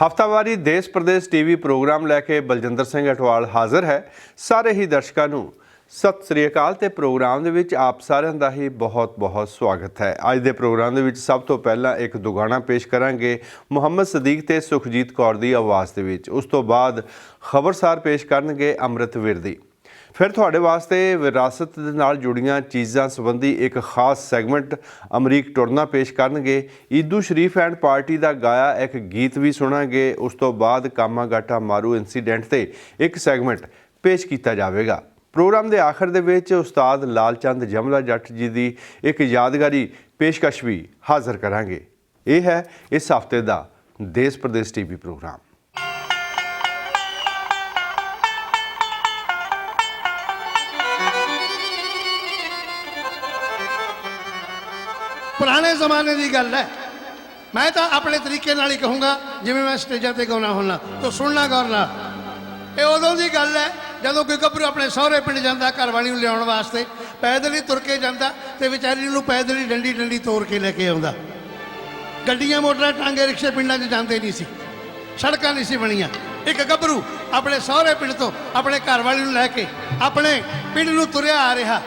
ਹਫ਼ਤਾਵਾਰੀ ਦੇਸ਼ Pradesh TV programme ਲੈ ਕੇ ਬਲਜਿੰਦਰ ਸਿੰਘ ਅਟਵਾਲ ਹਾਜ਼ਰ ਹੈ। ਸਾਰੇ ਹੀ ਦਰਸ਼ਕਾਂ ਨੂੰ ਸਤਿ ਸ੍ਰੀ ਅਕਾਲ ਤੇ ਪ੍ਰੋਗਰਾਮ ਦੇ ਵਿੱਚ ਆਪ ਸਾਰਿਆਂ ਦਾ ਹੀ ਬਹੁਤ-ਬਹੁਤ ਸਵਾਗਤ ਹੈ। ਅੱਜ ਦੇ ਪ੍ਰੋਗਰਾਮ ਦੇ ਵਿੱਚ ਸਭ ਤੋਂ ਪਹਿਲਾਂ ਇੱਕ ਦੁਗਾਣਾ ਪੇਸ਼ ਕਰਾਂਗੇ ਮੁਹੰਮਦ ਸਦੀਕ ਤੇ ਸੁਖਜੀਤ ਕੌਰ ਦੀ ਆਵਾਜ਼ ਦੇ ਵਿੱਚ। ਉਸ ਤੋਂ ਬਾਅਦ ਖਬਰਸਾਰ ਪੇਸ਼ ਕਰਨਗੇ ਅੰਮ੍ਰਿਤ ਵਿਰਦੀ। फिर थोड़े वास्ते विरासत दे नाल जुड़ियां चीज़ां संबंधी एक खास सैगमेंट अमरीक टुरना पेश करनगे। ईदू शरीफ एंड पार्टी का गाया एक गीत भी सुनांगे। उस तो बाद कामागाटा मारू इंसीडेंट ते एक सैगमेंट पेश किया जाएगा। प्रोग्राम के आखिर दे विच उस्ताद लाल चंद जमला जट जी की एक यादगारी पेशकश भी हाज़र करांगे। ये है इस हफ्ते का देश प्रदेश टीवी प्रोग्राम। पुराने जमाने की गल है। मैं तो अपने तरीके नाल ही कहूँगा जिवें मैं स्टेजा ते गाउणा हुन्ना, तो सुनना गौर नाल। ये उदों की गल है जदों कोई गभरू अपने सहुरे पिंड जांदा घरवाली नूं लियाउण वास्ते, पैदल ही तुर के जांदा ते विचारी नूं पैदल ही डंडी डंडी तोड़ के लेके आउंदा। गड्डियां मोटरां टांगे रिक्शे पिंडां 'च जांदे नहीं सी, सड़कां नहीं सी बणीਆਂ। एक गभरू अपने सहुरे पिंड तो अपने घरवाली नूं लैके अपने पिंड नूं तुरिया आ रहा,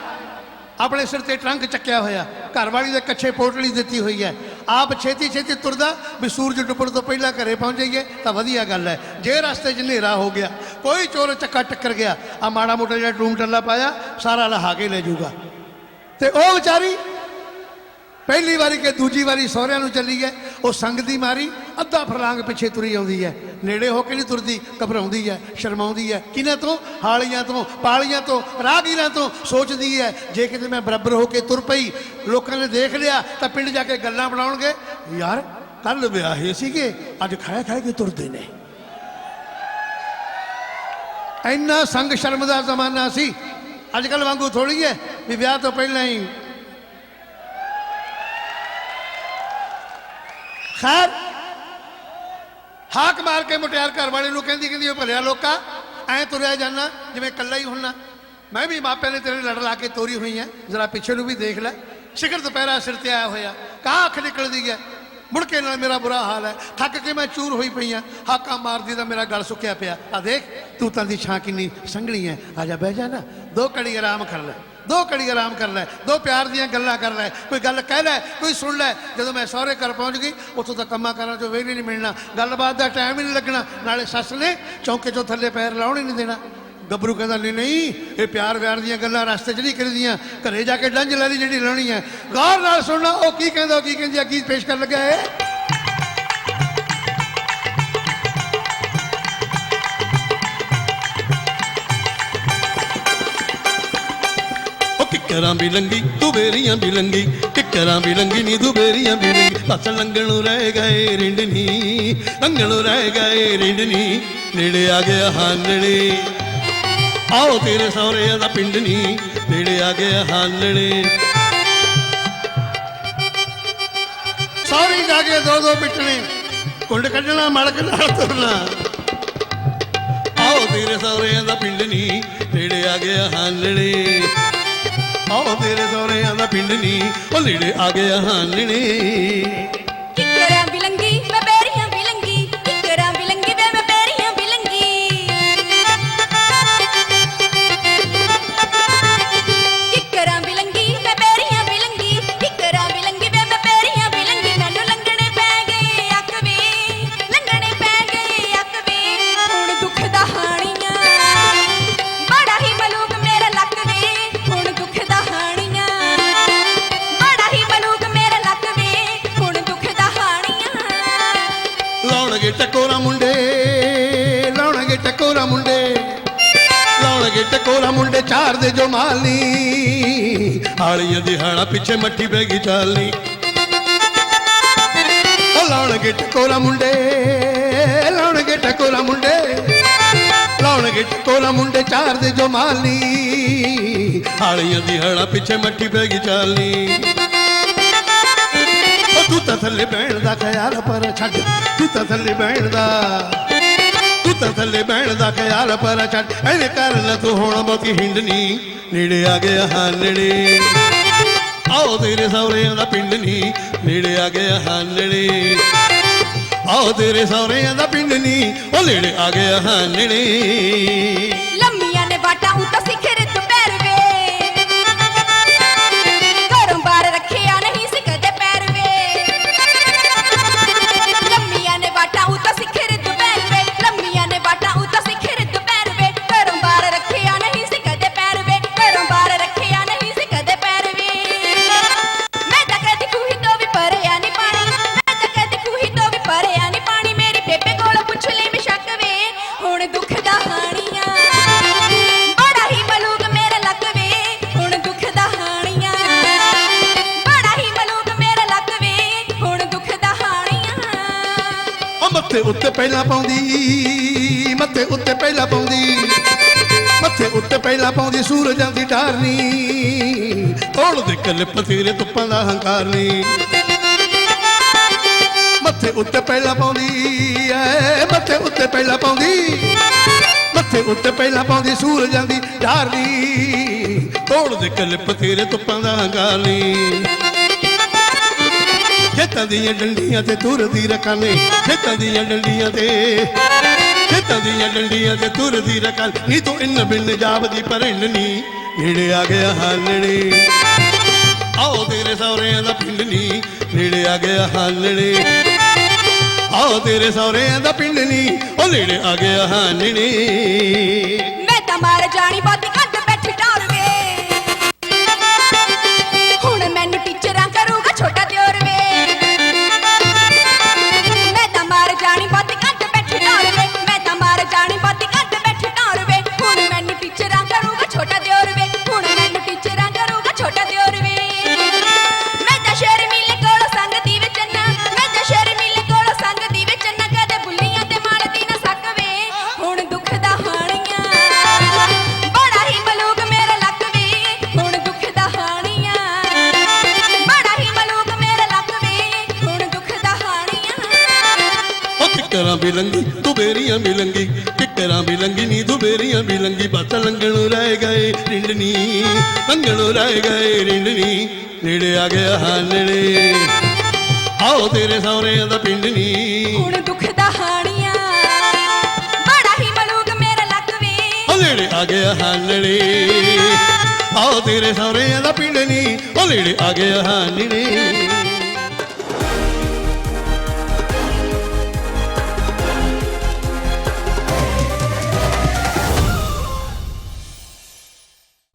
अपने सिर ते ट्रंक चक्या होया, घरवाली दे कच्छे पोटली दिती हुई है। आप छेती छेती तुरदा भी सूरज डुब्बण तो पहला घरे पहुँच जाइए तो वधिया गल है। जे रास्ते च हनेरा हो गया, कोई चोर चक्का टक्कर गया, आ माड़ा मोटा जिहा टूम टल्ला पाया सारा लहा के ले जूगा। ते ओ बेचारी पहली बारी के दूजी बारी सहुरिਆਂ ਨੂੰ चली है, वो संग दी मारी अद्धा फरलांग पिछे तुरी आउंदी है। नेड़े होके नहीं तुरदी, घबराउंदी है, शर्माउंदी है। किन्हां तो? हालियां तो, पालियां तो, राहगीरां तो। सोचदी है जे किते मैं बराबर होके तुर पई, लोकां ने देख लिया तो पिंड जाके गल्लां बनाउणगे, यार कल विआहे सीगे अज खाए खाए के तुरदे ने। इन्ना संग शर्म दा जमाना सी। अजकल वांगू थोड़ी है भी विआह तो पहले ही। खैर हाक मार के मुटियार घर वाले कहती कहती भलिया लोका ऐ तुरया जाना जिमें कला ही होना। मैं भी मापे ने तेरे लड़ ला के तोरी हुई है, जरा पिछे भी देख लै। शिखर दोपहरा सिर ते आया होया, कहाँ अख निकलती है, मुड़ के नाल मेरा बुरा हाल है। थक के मैं चूर हुई पई हाँ, हाका मारदी तो मेरा गल सुक्या पिया। आ देख तूतां दी छां किन्नी संघनी है, आजा बह जा ना, 2 घड़ी आराम कर ले, 2 घड़ी आराम कर लै, 2 प्यार दियां गल्लां कर लै, कोई गल कह लै, कोई सुन लै। जदों मैं सहुरे घर पहुँच गई उत्थों तो कम्मां कारां चों वेहले नहीं मिलना, गलबात का टाइम ही नहीं लगना, नाले सस ने चौंके चों थल्ले पैर लाउण ही नहीं देना। गभरू कहता नहीं नहीं ये प्यार व्यार दियां गल्लां रास्ते च नहीं करीदियां, घरे जाके डंज लैनी जिहड़ी लाउणी है। गौर नाल सुनना वो की कहंदा, की कहंदी, गीत पेश कर लगा है। किकरां भी लंगी तू बेरियां भी लंगी, किकरां भी लंगी नी तू बेरियां भी लंगी। बस लंगणों रह गए रिंडनी, लंगणों रह गए रिंडनी, नेड़े आ गया हालड़े, आओ तेरे सहुरे दा पिंड नी, नेड़े आ गया हालड़े। सौरी जाके 2-2 पिटने, कुंड कढ़ना मड़क नाल तुरना, आओ तेरे सहुरे दा पिंड नी, नेड़े आ गया हालड़े, आओ तेरे सहुरे दा पिंड नी, ओ नेड़े आ गया हालड़े। किकरां भी लंगी मैं बेरियां भी लंगी, किकरां भी लंगी वे मैं बेरियां भी लंगी। किकरां भी लंगी मैं बेरियां भी लंगी, किकरां भी लंगी वे मैं बेरियां भी लंगी। मैनू लंघने पै गए अक वे, लंघने पै गए अक वे, हुण दुख दा हाणियां बड़ा ही मलूक मेरा लक वे, हुण दुख दा हाणियां बड़ा ही मलूक मेरा लक वे, हुण दुख दा हाणियां। लाउणगे टकोरा मुंडे, लाउणगे टकोरा मुंडे, लाउणगे टकोरा मुंडे चार दे जो मालनी, हालियां दिहाड़ा पिछे मट्ठी बैगी चालनी। ओ लाउणगे टकोरा मुंडे, लाउणगे टकोरा मुंडे, लाउणगे टकोरा मुंडे चार दे जो मालनी, हालियां दिहाड़ा पिछे मट्ठी बैगी चालनी। तू तो थले बैण दा ख्याल पर छड्ड, तू तो थले बैण दा, तू तो थले बैण दा ख्याल पर छड्ड, ऐने कर लै तू हुण बहुती हिंडनी, नेड़े आ गया हालड़े, आओ तेरे सहुरे दा पिंड नी, नेड़े आ गया हालड़े। ਆਓ ਤੇਰੇ ਸਹੁਰਿਆਂ ਦਾ ਪਿੰਡ ਨੀ ਉਹ ਨੇੜੇ ਆ ਗਿਆ ਹਾਂ ਨੇੜੇ ਲੰਮੀਆਂ ਨੇ ਬਾਟਾ ਉੱਤਾ ਸਿਖਰ ਦੁਪਹਿਰ ਵੇ ਘਰੋਂ ਬਾਹਰ ਰੱਖਿਆ ਨਹੀਂ ਸੀ ਕਦੇ ਪੈਰ ਵੇ ਲੰਮੀਆਂ ਨੇ ਬਾਟਾ ਉੱਤਾ ਸਿਖਰ ਦੁਪਹਿਰ ਵੇ ਲੰਮੀਆਂ ਨੇ ਬਾਟਾ ਉੱਤਾ ਸਿਖਰ ਦੁਪਹਿਰ ਵੇ ਘਰੋਂ ਬਾਹਰ ਰੱਖਿਆ ਨਹੀਂ ਸੀ ਕਦੇ ਪੈਰ ਵੇ ਘਰੋਂ ਬਾਹਰ ਰੱਖਿਆ ਨਹੀਂ ਸੀ ਕਦੇ ਪੈਰ ਵੇ ਮੈਂ ਤਾਂ ਕਦੇ ਖੂਹੀ ਤੋਂ ਵੀ ਭਰਿਆ ਨਹੀਂ ਪਾਣੀ ਮੈਂ ਤਾਂ ਕਦੇ ਖੂਹੀ ਤੋਂ ਵੀ ਭਰਿਆ ਨਹੀਂ ਪਾਣੀ ਮੇਰੀ ਬੇਬੇ ਕੋਲੋਂ ਪੁੱਛ ਲਈ ਬੇਸ਼ੱਕ ਵੇ ਹੁਣ ਦੁੱਖ ਦਾ ਹਾਣੀਆਂ ਬੜਾ ਹੀ ਮਲੂਕ ਮੇਰਾ ਲੱਕ ਵੇ ਹੁਣ ਦੁੱਖ ਦਾ ਹਾਣੀਆਂ ਬੜਾ ਹੀ ਮਲੂਕ ਮੇਰਾ ਲੱਕ ਵੇ ਹੁਣ ਦੁੱਖ ਦਾ ਹਾਣੀਆਂ ਉਹ ਮੱਥੇ ਉੱਤੇ ਪਹਿਲਾਂ ਪਾਉਂਦੀ ਮੱਥੇ ਉੱਤੇ ਪਹਿਲਾਂ ਪਾਉਂਦੀ ਮੱਥੇ ਉੱਤੇ ਪਹਿਲਾਂ ਪਾਉਂਦੀ ਸੂਰਜਾਂ ਦੀ ਟਾਰਨੀ ਤੋੜ ਦੇ ਕਲਿਪ ਤੇਰੇ ਤੁੱਪਾਂ ਦਾ ਹੰਕਾਰ ਨੀ ਮੱਥੇ ਉੱਤੇ ਪਹਿਲਾਂ ਪਾਉਂਦੀ ਐ ਮੱਥੇ ਉੱਤੇ ਪਹਿਲਾਂ ਪਾਉਂਦੀ ਮੱਥੇ ਉੱਤੇ ਪਹਿਲਾਂ ਪਾਉਂਦੀ ਸੂਰਜਾਂ ਦੀ ਟਾਰਨੀ ਤੋੜ ਦੇ ਕਲਿਪ ਤੇਰੇ ਤੁੱਪਾਂ ਦਾ ਹੰਕਾਰ ਨੀ ਖੇਤਾਂ ਦੀਆਂ ਡੰਡੀਆਂ ਤੇ ਤੁਰਦੀ ਰਕਾਨੇ ਖੇਤਾਂ ਦੀਆਂ ਡੰਡੀਆਂ ਤੇ ਖੇਤਾਂ ਦੀਆਂ ਡੰਡੀਆਂ ਤੇ ਤੁਰਦੀ ਰਕਾਨ ਨੀ ਤੂੰ ਇੰਨ ਬਿੰਨ ਜਾਪਦੀ ਪਰਿੰਡ ਨੀ ਨੇੜੇ ਆ ਗਿਆ ਹਾਲਣੇ ਆਓ ਤੇਰੇ ਸਹੁਰਿਆਂ ਦਾ ਪਿੰਡ ਨੀ ਨੇੜੇ ਆ ਗਿਆ ਹਾਲਣੇ ਆਓ ਤੇਰੇ ਸਹੁਰਿਆਂ ਦਾ ਪਿੰਡ ਨੀ ਉਹ ਨੇੜੇ ਆ ਗਿਆ ਹਾਲਣੇ ਮੈਂ ਤਾਂ ਮਰ ਜਾਣੀ ਬਾਤੀ ਕੱਢ ਬੈਠ ਡਰ ਵੇ ਹੁਣ ਮੈਨੂੰ ਟੀਚਰਾਂ ਕਰੂਗਾ ਛੋਟਾ ਦਿਓਰ ਵੇ ਮੈਂ ਤਾਂ ਮਰ ਜਾਣੀ ਬਾਤੀ ਕੱਢ ਬੈਠ ਡਰ ਵੇ ਮੈਂ ਤਾਂ ਮਰ ਜਾਣੀ ਬਾਤੀ ਕੱਢ ਬੈਠ ਡਰ ਵੇ ਹੁਣ ਮੈਨੂੰ ਟੀਚਰਾਂ ਕਰੂਗਾ ਛੋਟਾ ਦਿਓਰ ਵੇ ਹੁਣ ਮੈਨੂੰ ਟੀਚਰਾਂ ਕਰੂਗਾ ਛੋਟਾ ਦਿਓਰ ਵੇ ਮੈਂ ਤਾਂ ਸ਼ਰਮੀਲੇ ਕੋਲੋਂ ਸੰਗਦੀ ਵਿੱਚ ਨਾ ਮੈਂ ਤਾਂ ਸ਼ਰਮੀਲੇ ਕੋਲੋਂ ਸੰਗਦੀ ਵਿੱਚ ਨਾ ਕਦੇ ਬੁੱਲੀਆਂ ਤੇ ਮਾਰਦੀ ਨਾ ਸੱਕ ਵੇ ਹੁਣ ਦੁੱਖ ਦਾ ਹਾਣੀਆਂ ਬੜਾ ਹੀ ਮਲੂਕ ਮੇਰਾ ਲੱਕ ਵੇ ਹੁਣ ਦੁੱਖ ਦਾ ਹਾਣੀਆਂ ਬੜਾ ਹੀ ਮਲੂਕ ਮੇਰਾ ਲੱਕ ਵੇ ਹੁਣ ਦੁੱਖ ਦਾ ਹਾਣੀਆਂ ਉਹ ਕਿੱਕਰਾਂ ਵੀ ਲੰਗੀ ਤੂੰ ਬੇਰੀਆਂ ਵੀ ਲੰਗੀ ਕਿੱਕਰਾਂ ਵੀ ਲੰਗੀ ਨੀ ਤੂੰ ਬੇਰੀਆਂ ਵੀ ਲੰਗੀ ਬਸ ਲੰਗਣੋਂ ਰਹਿ ਗਏ ਰਿੰਡਨੀ ਲੰਗਣੋਂ ਰਹਿ ਗਏ ਰਿੰਡਨੀ ਨੇੜੇ ਆ ਗਿਆ ਹਾਲਣੇ ਆਓ ਤੇਰੇ ਸਹੁਰਿਆਂ ਦਾ ਪਿੰਡ ਨੀ ਹੁਣ ਦੁੱਖ ਦਾ ਹਾਣੀਆਂ ਬੜਾ ਹੀ ਮਲੂਕ ਮੇਰਾ ਲੱਕ ਵੇ ਉਹ ਨੇੜੇ ਆ ਗਿਆ ਹਾਲਣੇ ਆਓ ਤੇਰੇ ਸਹੁਰਿਆਂ ਦਾ ਪਿੰਡ ਨੀ ਉਹ ਨੇੜੇ ਆ ਗਿਆ ਹਾਲਣੇ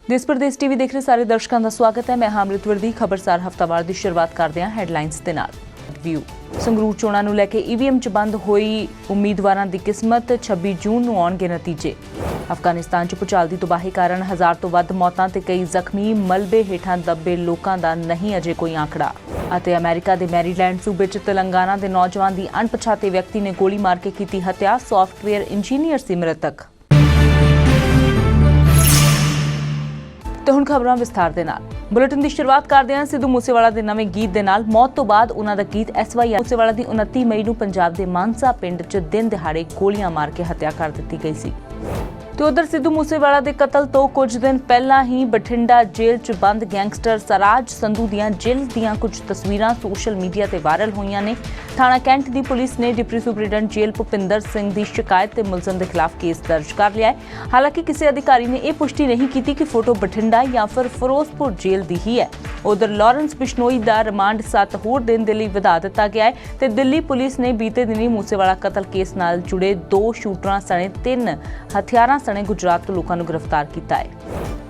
ਦੇਸ਼ ਪ੍ਰਦੇਸ਼ ਟੀਵੀ ਦੇਖ ਰਹੇ ਸਾਰੇ ਦਰਸ਼ਕਾਂ ਦਾ ਸਵਾਗਤ ਹੈ। ਮੈਂ ਹਾਂ ਅੰਮ੍ਰਿਤਵਰ ਦੀ ਖਬਰਸਾਰ ਹਫਤਾਵਾਰ ਦੀ ਸ਼ੁਰੂਆਤ ਕਰਦੇ ਹਾਂ ਹੈਡਲਾਈਨਸ ਦੇ ਨਾਲ। ਵਿਊ ਸੰਗਰੂਰ ਚੋਣਾਂ ਨੂੰ ਲੈ ਕੇ ਈਵੀਐਮ 'ਚ ਬੰਦ ਹੋਈ ਉਮੀਦਵਾਰਾਂ ਦੀ ਕਿਸਮਤ 26 ਜੂਨ ਨੂੰ ਆਉਣਗੇ ਨਤੀਜੇ। ਅਫਗਾਨਿਸਤਾਨ 'ਚ ਭੂਚਾਲ ਦੀ ਤਬਾਹੀ ਕਾਰਨ 1000 ਤੋਂ ਵੱਧ ਮੌਤਾਂ ਤੇ ਕਈ ਜ਼ਖਮੀ ਮਲਬੇ ਹੇਠਾਂ ਦੱਬੇ ਲੋਕਾਂ ਦਾ ਨਹੀਂ ਅਜੇ ਕੋਈ ਆંકੜਾ। ਅਤੇ ਅਮਰੀਕਾ ਦੇ ਮੈਰੀਲੈਂਡ ਸੂਬੇ 'ਚ ਤੇਲੰਗਾਨਾ ਦੇ ਨੌਜਵਾਨ ਦੀ ਅਣਪਛਾਤੇ ਵਿਅਕਤੀ ਨੇ ਗੋਲੀ ਮਾਰ ਕੇ ਕੀਤੀ ਹੱਤਿਆ। ਸਾਫਟਵੇਅਰ ਇੰਜੀਨੀਅਰ ਸੀ ਮ੍ਰਿਤਕ। ਤੇ ਹੁਣ ਖਬਰਾਂ ਵਿਸਥਾਰ ਦੇ ਨਾਲ। ਬੁਲੇਟਿਨ ਦੀ ਸ਼ੁਰੂਆਤ ਕਰਦੇ ਹਾਂ ਸਿੱਧੂ ਮੂਸੇਵਾਲਾ ਦੇ ਨਵੇਂ ਗੀਤ ਦੇ ਨਾਲ। ਮੌਤ ਤੋਂ ਬਾਅਦ ਉਹਨਾਂ ਦਾ ਗੀਤ SYR ਮੂਸੇਵਾਲਾ ਦੀ 29 ਮਈ ਨੂੰ ਪੰਜਾਬ ਦੇ ਮਾਨਸਾ ਪਿੰਡ 'ਚ ਦਿਨ ਦਿਹਾੜੇ ਗੋਲੀਆਂ ਮਾਰ ਕੇ ਹੱਤਿਆ ਕਰ ਦਿੱਤੀ ਗਈ ਸੀ। ਤੇ ਉਧਰ ਸਿੱਧੂ ਮੂਸੇਵਾਲਾ ਦੇ ਕਤਲ ਤੋਂ ਕੁਝ ਦਿਨ ਪਹਿਲਾਂ ਹੀ ਬਠਿੰਡਾ ਜੇਲ੍ਹ 'ਚ ਬੰਦ ਗੈਂਗਸਟਰ ਸਰਾਜ ਸੰਧੂ ਦੀਆਂ ਜੇਲ੍ਹ ਦੀਆਂ ਕੁਝ ਤਸਵੀਰਾਂ ਸੋਸ਼ਲ ਮੀਡੀਆ ਤੇ ਵਾਇਰਲ ਹੋਈਆਂ ਨੇ। ਥਾਣਾ ਕੈਂਟ ਦੀ ਪੁਲਿਸ ਨੇ ਡਿਪਟੀ ਸੁਪਰਡੈਂਟ ਜੇਲ੍ਹ ਭੁਪਿੰਦਰ ਸਿੰਘ ਦੀ ਸ਼ਿਕਾਇਤ ਤੇ ਮੁਲਜ਼ਮ ਦੇ ਖਿਲਾਫ ਕੇਸ ਦਰਜ ਕਰ ਲਿਆ ਹੈ। ਹਾਲਾਂਕਿ ਕਿਸੇ ਅਧਿਕਾਰੀ ਨੇ ਇਹ ਪੁਸ਼ਟੀ ਨਹੀਂ ਕੀਤੀ ਕਿ ਫੋਟੋ ਬਠਿੰਡਾ ਜਾਂ ਫਿਰ ਫਿਰੋਜ਼ਪੁਰ ਜੇਲ੍ਹ ਦੀ ਹੀ ਹੈ। ਉਧਰ ਲਾਰੈਂਸ ਬਿਸ਼ਨੋਈ ਦਾ ਰਿਮਾਂਡ 7 ਹੋਰ ਦਿਨ ਦੇ ਲਈ ਵਧਾ ਦਿੱਤਾ ਗਿਆ ਹੈ ਤੇ ਦਿੱਲੀ ਪੁਲਿਸ ਨੇ ਬੀਤੇ ਦਿਨੀ ਮੂਸੇਵਾਲਾ ਕਤਲ ਕੇਸ ਨਾਲ ਜੁੜੇ 2 ਸ਼ੂਟਰਾਂ ਸਣੇ 3 ਹਥਿਆਰਾਂ ਸਣੇ ਗੁਜਰਾਤ ਤੋਂ ਲੋਕਾਂ ਨੂੰ ਗ੍ਰਿਫਤਾਰ ਕੀਤਾ ਹੈ।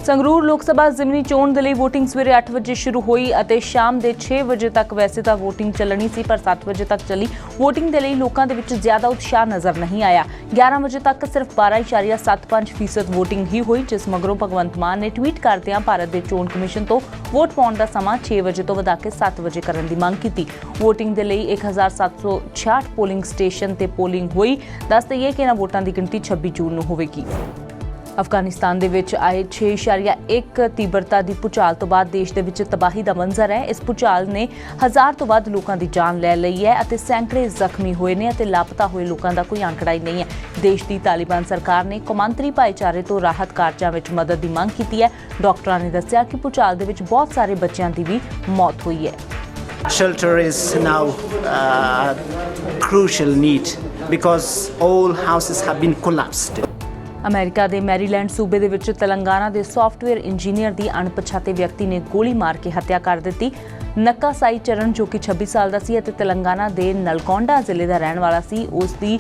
ਸੰਗਰੂਰ ਲੋਕ ਸਭਾ ਜ਼ਿਮਨੀ ਚੋਣ ਦੇ ਲਈ VOTING ਸਵੇਰੇ 8 ਵਜੇ ਸ਼ੁਰੂ ਹੋਈ ਅਤੇ ਸ਼ਾਮ ਦੇ 6 ਵਜੇ ਤੱਕ ਵੈਸੇ ਤਾਂ VOTING ਚੱਲਣੀ ਸੀ ਪਰ 7 ਵਜੇ ਤੱਕ ਚੱਲੀ। VOTING ਦੇ ਲਈ ਲੋਕਾਂ ਦੇ ਵਿੱਚ ਜ਼ਿਆਦਾ ਉਤਸ਼ਾਹ ਨਜ਼ਰ ਨਹੀਂ ਆਇਆ। 11 ਵਜੇ ਤੱਕ ਸਿਰਫ 12.75% VOTING ਹੀ ਹੋਈ, ਜਿਸ ਮਗਰੋਂ ਭਗਵੰਤ ਮਾਨ ਨੇ ਟਵੀਟ ਕਰਦਿਆਂ ਭਾਰਤ ਦੇ ਚੋਣ ਕਮਿਸ਼ਨ ਤੋਂ ਵੋਟ ਪਾਉਣ ਦਾ ਸਮਾਂ 6 ਵਜੇ ਤੋਂ ਵਧਾ ਕੇ 7 ਵਜੇ ਕਰਨ ਦੀ ਮੰਗ ਕੀਤੀ। VOTING ਦੇ ਲਈ 1766 ਪੋਲਿੰਗ ਸਟੇਸ਼ਨ ਤੇ ਪੋਲਿੰਗ ਹੋਈ। ਦੱਸ ਦਈਏ ਕਿ ਇਹਨਾਂ ਵੋਟਾਂ ਦੀ ਗਿਣਤੀ 26 ਜੂਨ ਨੂੰ ਹੋਵੇਗੀ। ਅਫਗਾਨਿਸਤਾਨ ਦੇ ਵਿੱਚ ਆਏ 6.1 ਤੀਬਰਤਾ ਦੀ ਭੂਚਾਲ ਤੋਂ ਬਾਅਦ ਦੇਸ਼ ਦੇ ਵਿੱਚ ਤਬਾਹੀ ਦਾ ਮੰਜ਼ਰ ਹੈ। ਇਸ ਭੂਚਾਲ ਨੇ 1000 ਤੋਂ ਵੱਧ ਲੋਕਾਂ ਦੀ ਜਾਨ ਲੈ ਲਈ ਹੈ ਅਤੇ ਸੈਂਕੜੇ ਜ਼ਖਮੀ ਹੋਏ ਨੇ ਅਤੇ ਲਾਪਤਾ ਹੋਏ ਲੋਕਾਂ ਦਾ ਕੋਈ ਆંકੜਾ ਹੀ ਨਹੀਂ ਹੈ। ਦੇਸ਼ ਦੀ ਤਾਲਿਬਾਨ ਸਰਕਾਰ ਨੇ ਕੌਮਾਂਤਰੀ ਭਾਈਚਾਰੇ ਤੋਂ ਰਾਹਤ ਕਾਰਜਾਂ ਵਿੱਚ ਮਦਦ ਦੀ ਮੰਗ ਕੀਤੀ ਹੈ। ਡਾਕਟਰਾਂ ਨੇ ਦੱਸਿਆ ਕਿ ਭੂਚਾਲ ਦੇ ਵਿੱਚ ਬਹੁਤ ਸਾਰੇ ਬੱਚਿਆਂ ਦੀ ਵੀ ਮੌਤ ਹੋਈ ਹੈ। Shelter is now crucial need because all houses have been collapsed. America ਦੇ ਮੈਰੀਲੈਂਡ ਸੂਬੇ ਦੇ ਵਿੱਚ ਤੇਲੰਗਾਨਾ ਦੇ ਸੌਫਟਵੇਅਰ ਇੰਜੀਨੀਅਰ ਦੀ ਅਣਪਛਾਤੇ ਵਿਅਕਤੀ ਨੇ ਗੋਲੀ ਮਾਰ ਕੇ ਹੱਤਿਆ ਕਰ ਦਿੱਤੀ। ਨੱਕਾ ਸਾਈ ਚਰਨ ਜੋ ਕਿ 26 ਸਾਲ ਦਾ ਸੀ ਅਤੇ ਤੇਲੰਗਾਨਾ ਦੇ ਨਲਗੋਂਡਾ ਜ਼ਿਲ੍ਹੇ ਦਾ ਰਹਿਣ ਵਾਲਾ ਸੀ, ਉਸ ਦੀ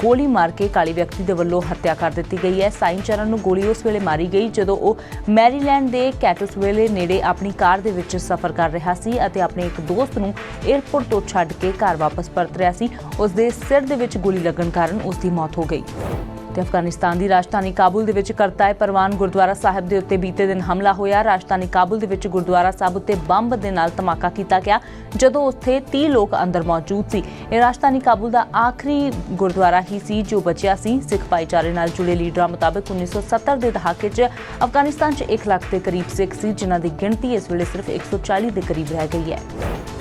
ਗੋਲੀ ਮਾਰ ਕੇ ਕਾਲੇ ਵਿਅਕਤੀ ਦੇ ਵੱਲੋਂ ਹੱਤਿਆ ਕਰ ਦਿੱਤੀ ਗਈ ਹੈ। ਸਾਈ ਚਰਨ ਨੂੰ ਗੋਲੀ ਉਸ ਵੇਲੇ ਮਾਰੀ ਗਈ ਜਦੋਂ ਉਹ ਮੈਰੀਲੈਂਡ ਦੇ ਕੈਟਸਵੇਲੇ ਨੇੜੇ ਆਪਣੀ ਕਾਰ ਦੇ ਵਿੱਚ ਸਫ਼ਰ ਕਰ ਰਿਹਾ ਸੀ ਅਤੇ ਆਪਣੇ ਇੱਕ ਦੋਸਤ ਨੂੰ ਏਅਰਪੋਰਟ ਤੋਂ ਛੱਡ ਕੇ ਘਰ ਵਾਪਸ ਪਰਤ ਰਿਹਾ ਸੀ। ਉਸ ਦੇ ਸਿਰ ਦੇ ਵਿੱਚ ਗੋਲੀ ਲੱਗਣ ਕਾਰਨ ਉਸ ਦੀ ਮੌਤ ਹੋ ਗਈ। ਤੇ ਅਫਗਾਨਿਸਤਾਨ ਦੀ ਰਾਜਧਾਨੀ ਕਾਬੁਲ ਦੇ ਵਿੱਚ ਕਰਤਾਏ ਪਰਵਾਨ ਗੁਰਦੁਆਰਾ ਸਾਹਿਬ ਦੇ ਉੱਤੇ ਬੀਤੇ ਦਿਨ ਹਮਲਾ ਹੋਇਆ। ਰਾਜਧਾਨੀ ਕਾਬੁਲ ਦੇ ਵਿੱਚ ਗੁਰਦੁਆਰਾ ਸਾਹਿਬ ਉੱਤੇ ਬੰਬ ਦੇ ਨਾਲ ਧਮਾਕਾ ਕੀਤਾ ਗਿਆ ਜਦੋਂ ਉੱਥੇ 30 ਲੋਕ ਅੰਦਰ ਮੌਜੂਦ ਸੀ। ਇਹ ਰਾਜਧਾਨੀ ਕਾਬੁਲ ਦਾ ਆਖਰੀ ਗੁਰਦੁਆਰਾ ਹੀ ਸੀ ਜੋ ਬਚਿਆ ਸੀ। ਸਿੱਖ ਭਾਈਚਾਰੇ ਨਾਲ ਜੁੜੇ ਲੀਡਰਾਂ ਮੁਤਾਬਕ 1970 ਦੇ ਦਹਾਕੇ 'ਚ ਅਫਗਾਨਿਸਤਾਨ 'ਚ 1 ਲੱਖ ਦੇ ਕਰੀਬ ਸਿੱਖ ਸੀ, ਜਿਨ੍ਹਾਂ ਦੀ ਗਿਣਤੀ ਇਸ ਵੇਲੇ ਸਿਰਫ 140 ਦੇ ਕਰੀਬ ਰਹਿ ਗਈ ਹੈ।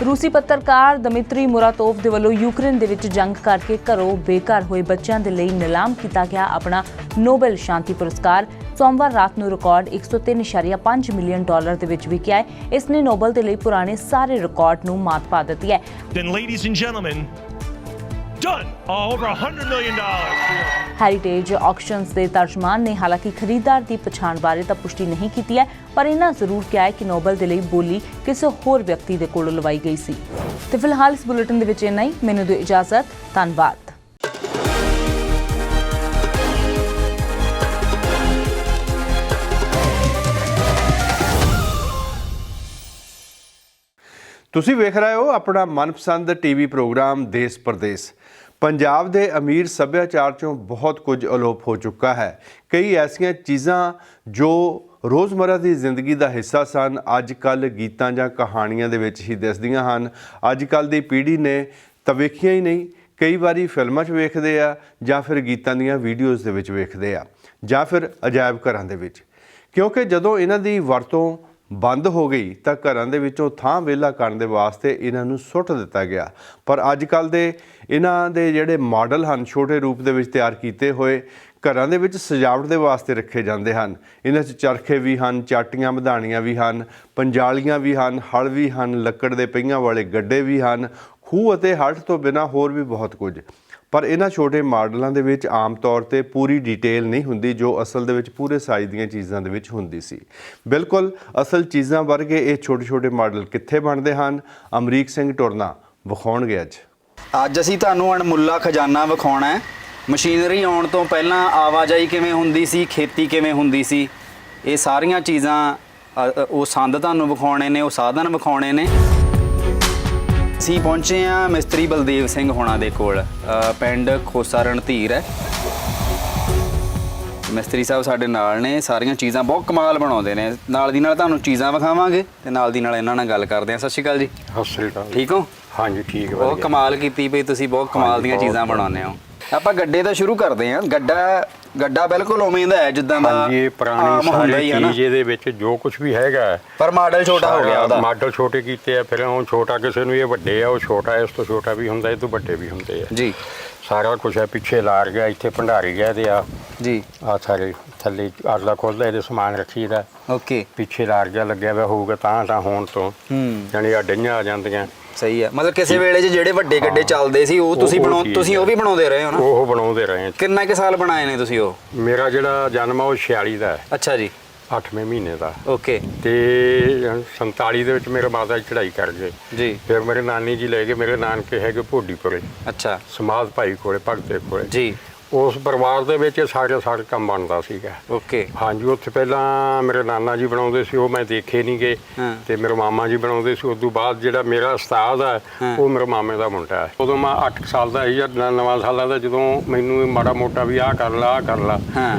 ਰੂਸੀ ਪੱਤਰਕਾਰ ਦਮਿਤਰੀ ਮੁਰਾਤੋਵ ਦੇ ਵੱਲੋਂ ਯੂਕਰੇਨ ਦੇ ਵਿੱਚ ਜੰਗ ਕਰਕੇ ਘਰੋਂ ਬੇਘਰ ਹੋਏ ਬੱਚਿਆਂ ਦੇ ਲਈ ਨਿਲਾਮ ਕੀਤਾ ਗਿਆ ਆਪਣਾ ਨੋਬਲ ਸ਼ਾਂਤੀ ਪੁਰਸਕਾਰ ਸੋਮਵਾਰ ਰਾਤ ਨੂੰ ਰਿਕਾਰਡ $103.5 ਮਿਲੀਅਨ ਦੇ ਵਿੱਚ ਵਿਕਿਆ ਹੈ। ਇਸ ਨੇ ਨੋਬਲ ਦੇ ਲਈ ਪੁਰਾਣੇ ਸਾਰੇ ਰਿਕਾਰਡ ਨੂੰ ਮਾਤ ਪਾ ਦਿੱਤੀ ਹੈ। Then, ladies and gentlemen, done! Over $100 million. Heritage ਆਕਸ਼ਨਸ ਦੇ ਤਰਜਮਾਨ ਨੇ ਹਾਲਾਂਕਿ ਖਰੀਦਦਾਰ ਦੀ ਪਛਾਣ ਬਾਰੇ ਤਾਂ ਪੁਸ਼ਟੀ ਨਹੀਂ ਕੀਤੀ ਹੈ, ਪਰ ਇਹਨਾਂ ਜ਼ਰੂਰ ਕਿਹਾ ਹੈ ਕਿ ਨੋਬਲ ਦੇ ਲਈ ਬੋਲੀ ਕਿਸੇ ਹੋਰ ਵਿਅਕਤੀ ਦੇ ਕੋਲੋਂ ਲਵਾਈ ਗਈ ਸੀ। ਤੇ ਫਿਲਹਾਲ ਇਸ ਬੁਲੇਟਿਨ ਦੇ ਵਿੱਚ ਇੰਨਾ ਹੀ। ਮੈਨੂੰ ਦਿਓ ਇਜਾਜ਼ਤ। ਧੰਨਵਾਦ। ਤੁਸੀਂ ਵੇਖ ਰਹੇ ਹੋ ਆਪਣਾ ਮਨਪਸੰਦ ਟੀਵੀ ਪ੍ਰੋਗਰਾਮ ਦੇਸ਼ ਪ੍ਰਦੇਸ਼। ਪੰਜਾਬ ਦੇ ਅਮੀਰ ਸੱਭਿਆਚਾਰ 'ਚੋਂ ਬਹੁਤ ਕੁਝ ਅਲੋਪ ਹੋ ਚੁੱਕਾ ਹੈ। ਕਈ ਐਸੀਆਂ ਚੀਜ਼ਾਂ ਜੋ ਰੋਜ਼ਮਰਾ ਦੀ ਜ਼ਿੰਦਗੀ ਦਾ ਹਿੱਸਾ ਸਨ, ਅੱਜ ਕੱਲ੍ਹ ਗੀਤਾਂ ਜਾਂ ਕਹਾਣੀਆਂ ਦੇ ਵਿੱਚ ਹੀ ਦਿਸਦੀਆਂ ਹਨ। ਅੱਜ ਕੱਲ੍ਹ ਦੀ ਪੀੜ੍ਹੀ ਨੇ ਤਾਂ ਵੇਖੀਆਂ ਹੀ ਨਹੀਂ, ਕਈ ਵਾਰੀ ਫਿਲਮਾਂ 'ਚ ਵੇਖਦੇ ਆ ਜਾਂ ਫਿਰ ਗੀਤਾਂ ਦੀਆਂ ਵੀਡੀਓਜ਼ ਦੇ ਵਿੱਚ ਵੇਖਦੇ ਆ ਜਾਂ ਫਿਰ ਅਜਾਇਬ ਘਰਾਂ ਦੇ ਵਿੱਚ, ਕਿਉਂਕਿ ਜਦੋਂ ਇਹਨਾਂ ਦੀ ਵਰਤੋਂ ਬੰਦ ਹੋ ਗਈ ਤਾਂ ਘਰਾਂ ਦੇ ਵਿੱਚੋਂ ਥਾਂ ਵਿਹਲਾ ਕਰਨ ਦੇ ਵਾਸਤੇ ਇਹਨਾਂ ਨੂੰ ਸੁੱਟ ਦਿੱਤਾ ਗਿਆ। ਪਰ ਅੱਜ ਕੱਲ੍ਹ ਦੇ ਇਹਨਾਂ ਦੇ ਜਿਹੜੇ ਮਾਡਲ ਹਨ, ਛੋਟੇ ਰੂਪ ਦੇ ਵਿੱਚ ਤਿਆਰ ਕੀਤੇ ਹੋਏ, ਘਰਾਂ ਦੇ ਵਿੱਚ ਸਜਾਵਟ ਦੇ ਵਾਸਤੇ ਰੱਖੇ ਜਾਂਦੇ ਹਨ। ਇਹਨਾਂ 'ਚ ਚਰਖੇ ਵੀ ਹਨ, ਚਾਟੀਆਂ ਮਧਾਣੀਆਂ ਵੀ ਹਨ, ਪੰਜਾਲੀਆਂ ਵੀ ਹਨ, ਹਲ ਵੀ ਹਨ, ਲੱਕੜ ਦੇ ਪਹੀਆਂ ਵਾਲੇ ਗੱਡੇ ਵੀ ਹਨ, ਖੂਹ ਅਤੇ ਹੱਟ ਤੋਂ ਬਿਨਾਂ ਹੋਰ ਵੀ ਬਹੁਤ ਕੁਝ। ਪਰ ਇਹਨਾਂ ਛੋਟੇ ਮਾਡਲਾਂ ਦੇ ਵਿੱਚ ਆਮ ਤੌਰ 'ਤੇ ਪੂਰੀ ਡਿਟੇਲ ਨਹੀਂ ਹੁੰਦੀ ਜੋ ਅਸਲ ਦੇ ਵਿੱਚ ਪੂਰੇ ਸਾਈਜ਼ ਦੀਆਂ ਚੀਜ਼ਾਂ ਦੇ ਵਿੱਚ ਹੁੰਦੀ ਸੀ। ਬਿਲਕੁਲ ਅਸਲ ਚੀਜ਼ਾਂ ਵਰਗੇ ਇਹ ਛੋਟੇ ਛੋਟੇ ਮਾਡਲ ਕਿੱਥੇ ਬਣਦੇ ਹਨ, ਅਮਰੀਕ ਸਿੰਘ ਟੁਰਨਾ ਵਿਖਾਉਣਗੇ ਅੱਜ ਅਸੀਂ ਤੁਹਾਨੂੰ ਅਣਮੁੱਲਾ ਖਜ਼ਾਨਾ ਵਿਖਾਉਣਾ ਹੈ। ਮਸ਼ੀਨਰੀ ਆਉਣ ਤੋਂ ਪਹਿਲਾਂ ਆਵਾਜਾਈ ਕਿਵੇਂ ਹੁੰਦੀ ਸੀ, ਖੇਤੀ ਕਿਵੇਂ ਹੁੰਦੀ ਸੀ, ਇਹ ਸਾਰੀਆਂ ਚੀਜ਼ਾਂ ਉਹ ਸੰਦ ਤੁਹਾਨੂੰ ਵਿਖਾਉਣੇ ਨੇ, ਉਹ ਸਾਧਨ ਵਿਖਾਉਣੇ ਨੇ। ਅਸੀਂ ਪਹੁੰਚੇ ਹਾਂ ਮਿਸਤਰੀ ਬਲਦੇਵ ਸਿੰਘ ਹੋਣਾ ਦੇ ਕੋਲ, ਪਿੰਡ ਖੋਸਾ ਰਣਧੀਰ ਹੈ। ਮਿਸਤਰੀ ਸਾਹਿਬ ਸਾਡੇ ਨਾਲ ਨੇ, ਸਾਰੀਆਂ ਚੀਜ਼ਾਂ ਬਹੁਤ ਕਮਾਲ ਬਣਾਉਂਦੇ ਨੇ। ਨਾਲ ਦੀ ਨਾਲ ਤੁਹਾਨੂੰ ਚੀਜ਼ਾਂ ਵਿਖਾਵਾਂਗੇ ਤੇ ਨਾਲ ਦੀ ਨਾਲ ਇਹਨਾਂ ਨਾਲ ਗੱਲ ਕਰਦੇ ਹਾਂ। ਸਤਿ ਸ਼੍ਰੀ ਅਕਾਲ ਜੀ। ਸਤਿ ਸ਼੍ਰੀ ਅਕਾਲ। ਠੀਕ ਹੋ? ਹਾਂਜੀ ਠੀਕ ਹੈ। ਬਹੁਤ ਕਮਾਲ ਕੀਤੀ ਪਈ ਤੁਸੀਂ, ਬਹੁਤ ਕਮਾਲ ਦੀਆਂ ਚੀਜ਼ਾਂ ਬਣਾਉਂਦੇ ਹੋ। ਆਪਾਂ ਗੱਡੇ ਤੋਂ ਸ਼ੁਰੂ ਕਰਦੇ ਹਾਂ। ਗੱਡਾ ਬਿਲਕੁਲ ਉਵੇਂ ਦਾ ਹੈ ਜਿੱਦਾਂ ਦਾ ਹਾਂਜੀ, ਇਹ ਪੁਰਾਣੀ ਸਾਰੀ ਚੀਜ਼ ਇਹਦੇ ਵਿੱਚ ਜੋ ਕੁਝ ਵੀ ਹੈਗਾ, ਪਰ ਮਾਡਲ ਛੋਟਾ ਹੋ ਗਿਆ ਉਹਦਾ। ਮਾਡਲ ਛੋਟੇ ਕੀਤੇ ਆ, ਫਿਰ ਉਹ ਛੋਟਾ ਕਿਸੇ ਨੂੰ ਇਹ ਵੱਡੇ ਆ, ਉਹ ਛੋਟਾ ਇਸ ਤੋਂ ਛੋਟਾ ਵੀ ਹੁੰਦਾ, ਇਹ ਤੋਂ ਵੱਡੇ ਵੀ ਹੁੰਦੇ ਆ ਜੀ। ਸਾਰਾ ਕੁਝ ਹੈ। ਪਿੱਛੇ ਲਾਰ ਗਿਆ, ਇੱਥੇ ਭੰਡਾਰੀ ਗਿਆ ਦੇ ਆ ਜੀ। ਆ ਸਾਰੇ ਥੱਲੇ ਆਰਲਾ ਖੋਲਦਾ, ਇਹਦੇ ਸਮਾਨ ਰੱਖੀਦਾ। ਓਕੇ। ਪਿੱਛੇ ਲਾਰ ਗਿਆ ਲੱਗਿਆ ਵਾ ਹੋਊਗਾ ਤਾਂ ਹੋਣ ਤੋਂ ਜਾਨੀ ਆ ਡਈਆਂ ਆ ਜਾਂਦੀਆਂ। ਸਹੀ ਹੈ। ਮਤਲਬ ਕਿਸੇ ਵੇਲੇ 'ਚ ਜਿਹੜੇ ਵੱਡੇ ਗੱਡੇ ਚੱਲਦੇ ਸੀ ਉਹ ਤੁਸੀਂ ਉਹ ਵੀ ਬਣਾਉਂਦੇ ਰਹੇ ਹੋ ਨਾ? ਉਹ ਬਣਾਉਂਦੇ ਰਹੇ। ਕਿੰਨਾ ਕੁ ਸਾਲ ਬਣਾਏ ਨੇ ਤੁਸੀਂ ਉਹ? ਮੇਰਾ ਜਿਹੜਾ ਜਨਮ ਆ ਉਹ 46 ਦਾ ਹੈ। ਅੱਛਾ ਜੀ। 8ਵੇਂ ਮਹੀਨੇ ਦਾ। ਓਕੇ। ਤੇ 47 ਦੇ ਵਿੱਚ ਮੇਰੇ ਮਾਤਾ ਜੀ ਚੜ੍ਹਾਈ ਕਰ ਗਏ ਜੀ। ਫਿਰ ਮੇਰੇ ਨਾਨੀ ਜੀ ਲੈ ਕੇ, ਮੇਰੇ ਨਾਨਕੇ ਹੈਗੇ ਭੋਡੀਪੁਰੇ, ਅੱਛਾ, ਸਮਾਧ ਭਾਈ ਕੋਲੇ, ਭਗਤੇ ਕੋਲੇ ਜੀ। ਉਸ ਪਰਿਵਾਰ ਦੇ ਵਿੱਚ ਸਾਰੇ ਕੰਮ ਬਣਦਾ ਸੀਗਾ। ਓਕੇ। ਹਾਂਜੀ, ਉੱਥੇ ਪਹਿਲਾਂ ਮੇਰੇ ਨਾਨਾ ਜੀ ਬਣਾਉਂਦੇ ਸੀ, ਉਹ ਮੈਂ ਦੇਖੇ ਨਹੀਂ ਗਏ, ਤੇ ਮੇਰੇ ਮਾਮਾ ਜੀ ਬਣਾਉਂਦੇ ਸੀ। ਉਸ ਤੋਂ ਬਾਅਦ ਜਿਹੜਾ ਮੇਰਾ ਉਸਤਾਦ ਹੈ ਉਹ ਮੇਰੇ ਮਾਮੇ ਦਾ ਮੁੰਡਾ ਹੈ। ਉਦੋਂ ਮੈਂ 8 ਸਾਲ ਦਾ ਸੀ ਜਾਂ 9 ਸਾਲਾਂ ਦਾ, ਜਦੋਂ ਮੈਨੂੰ ਮਾੜਾ ਮੋਟਾ ਵੀ ਆਹ ਕਰ ਲਾ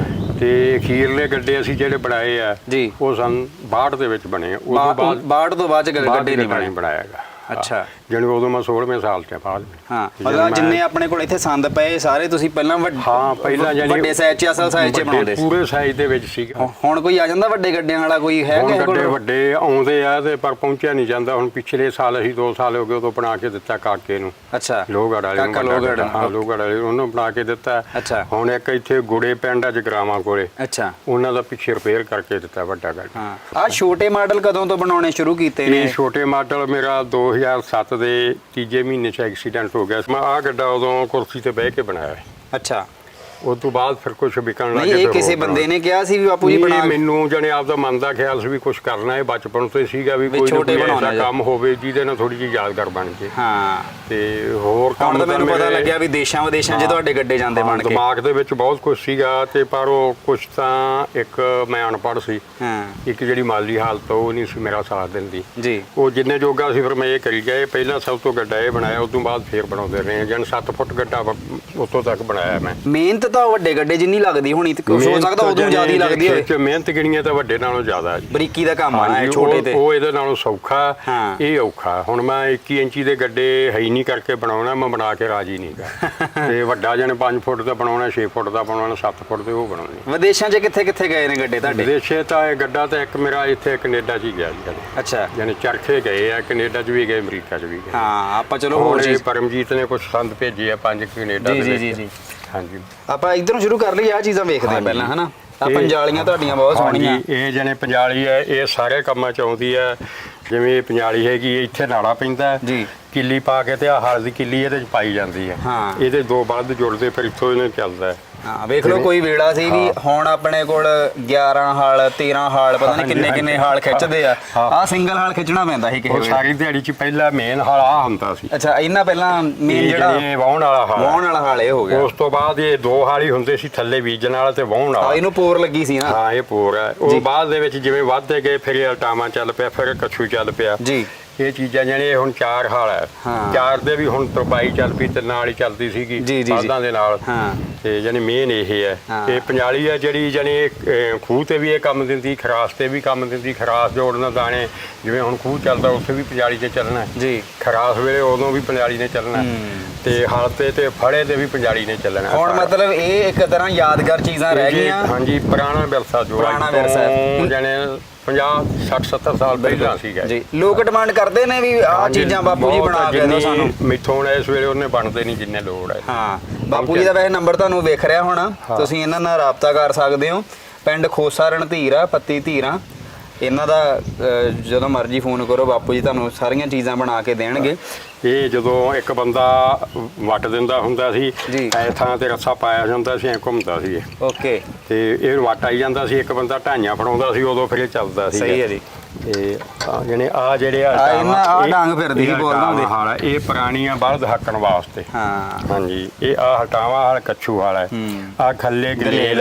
ਤੇ ਅਖੀਰਲੇ ਗੱਡੇ ਅਸੀਂ ਜਿਹੜੇ ਬਣਾਏ ਆ ਉਹ ਸਨ 62 ਦੇ ਵਿੱਚ ਬਣੇ। ਉਸ ਤੋਂ ਬਾਅਦ 62 ਤੋਂ ਬਾਅਦ ਗੱਡੇ ਨਹੀਂ ਬਣਾਇਆਗਾ। ਅੱਛਾ। ਜਾਣੀ ਉਦੋਂ ਮੈਂ 16ਵੇਂ ਸਾਲ 'ਚ ਬਾਅਦ ਹਾਂ ਮਤਲਬ ਜਿੰਨੇ ਆਪਣੇ ਕੋਲ ਇੱਥੇ ਸੰਦ ਪਏ ਸਾਰੇ ਤੁਸੀਂ ਪਹਿਲਾਂ ਹਾਂ ਪਹਿਲਾਂ ਜਾਣੀ ਵੱਡੇ ਸਾਈਜ਼ 'ਚ ਅਸਲ ਸਾਈਜ਼ 'ਚ ਬਣਾਉਂਦੇ ਸੀ। ਪੂਰੇ ਸਾਈਜ਼ ਦੇ ਵਿੱਚ ਸੀਗਾ। ਹੁਣ ਕੋਈ ਆ ਜਾਂਦਾ ਵੱਡੇ ਗੱਡਿਆਂ ਵਾਲਾ ਕੋਈ ਹੈ ਹੁਣ ਕਿਸੇ ਗੱਡੇ ਕੋਲ? ਵੱਡੇ ਆਉਂਦੇ ਆ ਤੇ ਪਰ ਪਹੁੰਚਿਆ ਨਹੀਂ ਜਾਂਦਾ। ਹੁਣ ਪਿਛਲੇ ਸਾਲ ਅਸੀਂ 2 ਸਾਲ ਹੋ ਗਏ ਉਦੋਂ ਬਣਾ ਕੇ ਦਿੱਤਾ ਕਾਕੇ ਨੂੰ। ਅੱਛਾ ਲੋਹਗੜ੍ਹ ਵਾਲੇ ਨੂੰ ਕਾਕਾ ਲੋਹਗੜ੍ਹ। ਹਾਂ ਲੋਹਗੜ੍ਹ ਵਾਲੇ ਨੂੰ ਉਹਨੂੰ ਬਣਾ ਕੇ ਦਿੱਤਾ। ਅੱਛਾ ਹੁਣ ਇੱਕ ਇੱਥੇ ਗੁੜੇ ਪਿੰਡ ਆ ਜਗਰਾਵਾਂ ਕੋਲੇ, ਅੱਛਾ ਉਹਨਾਂ ਦਾ ਪਿੱਛੇ ਰਿਪੇਅਰ ਕਰਕੇ ਦਿੱਤਾ ਵੱਡਾ ਗੱਡਾ। ਹਾਂ ਆਹ ਛੋਟੇ ਮਾਡਲ ਕਦੋਂ ਤੋਂ ਬਣਾਉਣੇ ਸ਼ੁਰੂ ਕੀਤੇ ਨੇ? ਇਹ ਛੋਟੇ ਮਾਡਲ ਮੇਰਾ 2007 ਦੇ ਤੀਜੇ ਮਹੀਨੇ 'ਚ ਐਕਸੀਡੈਂਟ ਹੋ ਗਿਆ ਸੀ। ਮੈਂ ਆਹ ਗੱਡਾ ਉਦੋਂ ਕੁਰਸੀ ਤੇ ਬਹਿ ਕੇ ਬਣਾਇਆ। ਅੱਛਾ ਉਸ ਤੋਂ ਬਾਅਦ ਫਿਰ ਕੁਝ ਵਿਕਣ ਲੱਗ ਨਹੀਂ ਗਿਆ। ਇਹ ਕਿਸੇ ਬੰਦੇ ਨੇ ਕਿਹਾ ਸੀ ਵੀ ਬਾਪੂ ਜੀ ਬਣਾ ਮੈਨੂੰ ਜਣੇ ਆਪਦਾ ਮਨ ਦਾ ਖਿਆਲ ਸੀ ਵੀ ਕੁਝ ਕਰਨਾ ਹੈ। ਬਚਪਨ ਤੋਂ ਹੀ ਸੀਗਾ ਵੀ ਕੋਈ ਛੋਟੇ ਨਾ ਕੋਈ ਬਣਾਉਣਾ ਐਸਾ ਕੰਮ ਹੋਵੇ ਜਿਹਦੇ ਨਾਲ ਥੋੜੀ ਜਿਹੀ ਯਾਦਗਾਰ ਬਣ ਜੇ। ਹਾਂ ਤੇ ਹੋਰ ਹੁਣ ਕੰਮ ਤਾਂ ਮੈਨੂੰ ਪਤਾ ਮੇਰੇ ਲੱਗਿਆ ਵੀ ਦੇਸ਼ਾਂ ਵਿਦੇਸ਼ਾਂ 'ਚ ਤੁਹਾਡੇ ਗੱਡੇ ਜਾਂਦੇ ਬਣ ਕੇ। ਦਿਮਾਗ ਦੇ ਵਿੱਚ ਬਹੁਤ ਕੁਝ ਸੀਗਾ ਤੇ ਪਰ ਉਹ ਕੁਝ ਤਾਂ ਇੱਕ ਮੈਂ ਅਨਪੜ੍ਹ ਸੀ। ਹਾਂ ਇੱਕ ਜਿਹੜੀ ਮਾਲੀ ਹਾਲਤ ਉਹ ਨਹੀਂ ਸੀ ਮੇਰਾ ਸਾਥ ਦਿੰਦੀ ਜੀ। ਉਹ ਜਿੰਨੇ ਜੋਗਾ ਸੀ ਫਿਰ ਮੈਂ ਇਹ ਕਰੀ ਗਿਆ। ਇਹ ਪਹਿਲਾਂ ਸਭ ਤੋਂ ਗੱਡਾ ਇਹ ਬਣਾਇਆ, ਉਸ ਤੋਂ ਬਾਅਦ ਫੇਰ ਬਣਾਉਂਦੇ ਰਹੇ। ਜਨ 7 ਫੁੱਟ ਗੱਡਾ ਉੱਥੋਂ ਤੱਕ ਬਣਾਇਆ ਮੈਂ। ਮਿਹਨਤ ਤਾਂ ਵੱਡੇ ਗੱਡੇ ਜਿੰਨੀ ਲੱਗਦੀ ਹੋਣੀ ਤੇ ਹੋ ਸਕਦਾ ਉਦੋਂ ਜ਼ਿਆਦਾ ਲੱਗਦੀ ਹੋਵੇ। ਮਿਹਨਤ ਗਿਣੀਆਂ ਤਾਂ ਵੱਡੇ ਨਾਲੋਂ ਜ਼ਿਆਦਾ ਜੀ। ਬਰੀਕੀ ਦਾ ਕੰਮ ਆ ਹਾਂਜੀ, ਛੋਟੇ ਤੇ ਉਹ ਇਹਦੇ ਨਾਲੋਂ ਸੌਖਾ, ਹਾਂ। ਇਹ ਔਖਾ। ਹੁਣ ਮੈਂ 21 ਇੰਚੀ ਦੇ ਗੱਡੇ ਹੈ ਹੀ ਨਹੀਂ ਕਰਕੇ ਬਣਾਉਣਾ, ਮੈਂ ਬਣਾ ਕੇ ਰਾਜੀ ਨਹੀਂਗਾ। ਤੇ ਵੱਡਾ ਜਣ 5 ਫੁੱਟ ਦਾ ਬਣਾਉਣਾ, 6 ਫੁੱਟ ਦਾ ਬਣਾਉਣਾ, 7 ਫੁੱਟ ਦੇ ਉਹ ਬਣਾਉਣੇ। ਵਿਦੇਸ਼ਾਂ 'ਚ ਕਿੱਥੇ ਕਿੱਥੇ ਗਏ ਨੇ ਗੱਡੇ ਤੁਹਾਡੇ? ਵਿਦੇਸ਼ੇ ਤਾਂ ਇਹ ਗੱਡਾ ਤਾਂ ਇੱਕ ਮੇਰਾ ਇੱਥੇ ਕੈਨੇਡਾ 'ਚ ਹੀ ਗਿਆ ਜੀ। ਅੱਛਾ ਯਾਨੀ ਚਰਖੇ ਗਏ ਆ, ਕੈਨੇਡਾ 'ਚ ਵੀ ਗਏ, ਅਮਰੀਕਾ 'ਚ ਵੀ ਗਏ। ਹਾਂ ਆਪਾਂ ਚਲੋ ਹੋਰ ਚੀਜ਼ ਪਰਮਜੀਤ ਨੇ ਕੁਝ ਸੰਦ ਭੇਜੇ ਆ 5 ਕੈਨੇਡਾ ਦੇ ਵਿੱਚ। ਜੀ ਹਾਂਜੀ ਆਪਾਂ ਇਧਰੋਂ ਸ਼ੁਰੂ ਕਰ ਲਈ ਆ ਚੀਜ਼ਾਂ ਵੇਖਦੇ ਆ ਪਹਿਲਾਂ ਹਨਾ। ਆ ਪੰਜਾਲੀਆਂ ਤੁਹਾਡੀਆਂ ਬਹੁਤ ਸੋਹਣੀਆਂ। ਹਾਂਜੀ, ਇਹ ਜਣੇ ਪੰਜਾਲੀ ਹੈ, ਇਹ ਸਾਰੇ ਕੰਮਾਂ 'ਚ ਆਉਂਦੀ ਹੈ। ਜਿਵੇਂ ਇਹ ਪੰਜਾਲੀ ਹੈਗੀ, ਇੱਥੇ ਨਾੜਾ ਪੈਂਦਾ ਜੀ। ਕਿੱਲੀ ਪਾ ਕੇ ਤੇ ਆ ਹਲ ਦੀ ਕਿੱਲੀ ਇਹਦੇ 'ਚ ਪਾਈ ਜਾਂਦੀ ਹੈ। ਹਾਂ। ਇਹਦੇ 2 ਬਲਦ ਜੁੜਦੇ ਫਿਰ ਇੱਥੋਂ ਇਹਨੇ ਚੱਲਦਾ ਹੈ। ਹਾਂ ਵੇਖ ਲਓ ਕੋਈ ਵੇੜਾ ਸੀ ਵੀ ਹੁਣ ਆਪਣੇ ਕੋਲ 11 ਹਾਲ 13 ਹਾਲ ਪਤਾ ਨਹੀਂ ਕਿੰਨੇ ਕਿੰਨੇ ਹਾਲ ਖਿੱਚਦੇ ਆ। ਆ ਸਿੰਗਲ ਹਾਲ ਖਿੱਚਣਾ ਪੈਂਦਾ ਸੀ ਕਿਸੇ ਉਹ ਵੇਲੇ। ਸਾਰੀ ਦਿਹਾੜੀ 'ਚ ਪਹਿਲਾਂ ਮੇਨ ਹਲ ਆ ਹੁੰਦਾ ਸੀ। ਅੱਛਾ ਇਹਨਾਂ ਪਹਿਲਾਂ ਮੇਨ ਇਹ ਜਿਹੜਾ ਜਿਹੜੇ ਵਾਹੁਣ ਵਾਲਾ ਹਲ, ਵਾਹੁਣ ਵਾਲਾ ਹਾਲ ਇਹ ਹੋ ਗਿਆ। ਉਸ ਤੋਂ ਬਾਅਦ ਇਹ 2 ਹਾਲ ਹੀ ਹੁੰਦੇ ਸੀ, ਥੱਲੇ ਬੀਜਣ ਵਾਲਾ ਤੇ ਵਾਹੁਣ ਆ ਵਾਲਾ। ਇਹਨੂੰ ਪੋਰ ਲੱਗੀ ਸੀ ਨਾ। ਹਾਂ ਇਹ ਪੂਰ ਹੈ। ਉਹ ਬਾਅਦ ਦੇ ਵਿੱਚ ਜਿਵੇਂ ਵੱਧਦੇ ਗਏ ਫਿਰ ਇਹ ਅਲਟਾਮਾ ਚੱਲ ਪਿਆ, ਫਿਰ ਕੱਛੂ ਚੱਲ ਪਿਆ ਜੀ। ਇਹ ਚੀਜ਼ਾਂ ਜਿਹੜੀਆਂ ਹੁਣ 4 ਹਾਲ ਹੈ। ਹਾਂ। 4 ਦੇ ਵੀ ਹੁਣ ਤਰਪਾਈ ਚੱਲ ਪਈ ਤੇ ਨਾਲ ਹੀ ਚੱਲਦੀ ਸੀਗੀ ਬਾਦਾਂ ਦੇ ਨਾਲ। ਹਾਂ। ਤੇ ਯਾਨੀ ਮੇਨ ਇਹ ਹੈ। ਇਹ ਪੰਜਾਲੀ ਹੈ ਜਿਹੜੀ ਯਾਨੀ ਖੂਹ ਤੇ ਵੀ ਇਹ ਕੰਮ ਦਿੰਦੀ, ਖਰਾਸ ਤੇ ਵੀ ਕੰਮ ਦਿੰਦੀ। ਖਰਾਸ ਜੋੜਨ ਦਾਣੇ ਜਿਵੇਂ ਹੁਣ ਖੂਹ ਚੱਲਦਾ ਉੱਥੇ ਵੀ ਪੰਜਾਲੀ ਤੇ ਚੱਲਣਾ ਜੀ। ਖਰਾਸ ਵੇਲੇ ਉਦੋਂ ਵੀ ਪੰਜਾਲੀ ਨੇ ਚੱਲਣਾ ਤੇ ਹਲ ਤੇ ਫੜੇ ਤੇ ਵੀ ਪੰਜਾਲੀ ਨੇ ਚੱਲਣਾ। ਹੁਣ ਮਤਲਬ ਇਹ ਇੱਕ ਤਰ੍ਹਾਂ ਯਾਦਗਾਰ ਚੀਜ਼ਾਂ ਰਹਿ ਗਈਆਂ। ਹਾਂਜੀ ਪੁਰਾਣਾ ਵਿਰਸਾ ਜੋ ਪੁਰਾਣਾ ਵਿਰਸਾ ਜਾਨੇ 50 60 70 ਸਾਲ ਪਹਿਲਾਂ ਸੀਗਾ ਜੀ। ਲੋਕ ਡਿਮਾਂਡ ਕਰਦੇ ਨੇ ਵੀ ਆਹ ਚੀਜ਼ਾਂ ਬਾਪੂ ਜੀ ਬਣਾ ਕੇ ਦਿਓ ਸਾਨੂੰ। ਮਿੱਥੋਂ ਇਸ ਵੇਲੇ ਉਹਨੇ ਬਣਦੇ ਨਹੀਂ ਜਿੰਨੇ ਲੋੜ ਹੈ। ਹਾਂ ਬਾਪੂ ਜੀ ਦਾ ਵੈਸੇ ਨੰਬਰ ਤੁਹਾਨੂੰ ਵੇਖ ਰਿਹਾ ਹੋਣਾ, ਤੁਸੀਂ ਇਹਨਾਂ ਨਾਲ ਰਾਬਤਾ ਕਰ ਸਕਦੇ ਹੋ। ਪਿੰਡ ਖੋਸਾ ਰਣਧੀਰ ਆ, ਪੱਤੀ ਧੀਰਾਂ। ਇਹਨਾਂ ਦਾ ਜਦੋਂ ਮਰਜ਼ੀ ਫੋਨ ਕਰੋ, ਬਾਪੂ ਜੀ ਤੁਹਾਨੂੰ ਸਾਰੀਆਂ ਚੀਜ਼ਾਂ ਬਣਾ ਕੇ ਦੇਣਗੇ। ਇਹ ਜਦੋਂ ਇੱਕ ਬੰਦਾ ਵੱਟ ਦਿੰਦਾ ਹੁੰਦਾ ਸੀ, ਐ ਥਾਂ ਤੇ ਰੱਸਾ ਪਾਇਆ ਜਾਂਦਾ ਸੀ, ਐ ਘੁੰਮਦਾ ਸੀ ਇਹ। ਓਕੇ। ਤੇ ਇਹ ਵੱਟ ਆਈ ਜਾਂਦਾ ਸੀ, ਇੱਕ ਬੰਦਾ ਢਾਈਆਂ ਫੜਾਉਂਦਾ ਸੀ, ਉਦੋਂ ਫਿਰ ਇਹ ਚੱਲਦਾ ਸੀ। ਸਹੀ ਹੈ ਜੀ। ਤੇ ਜਿਹੜੇ ਆ ਜਿਹੜੇ ਆ ਡਾਂਗ ਫਿਰਦੀ ਸੀ ਬੋਲਦਾ ਹੁੰਦੇ। ਹਾਲ ਇਹ ਪੁਰਾਣੀਆਂ ਬਲਦ ਹੱਕਣ ਵਾਸਤੇ। ਹਾਂ ਹਾਂਜੀ ਇਹ ਆ ਹਟਾਵਾ ਹਾਲ ਕੱਛੂ ਵਾਲ ਹੈ। ਆ ਖੱਲੇ ਗਲੇਲ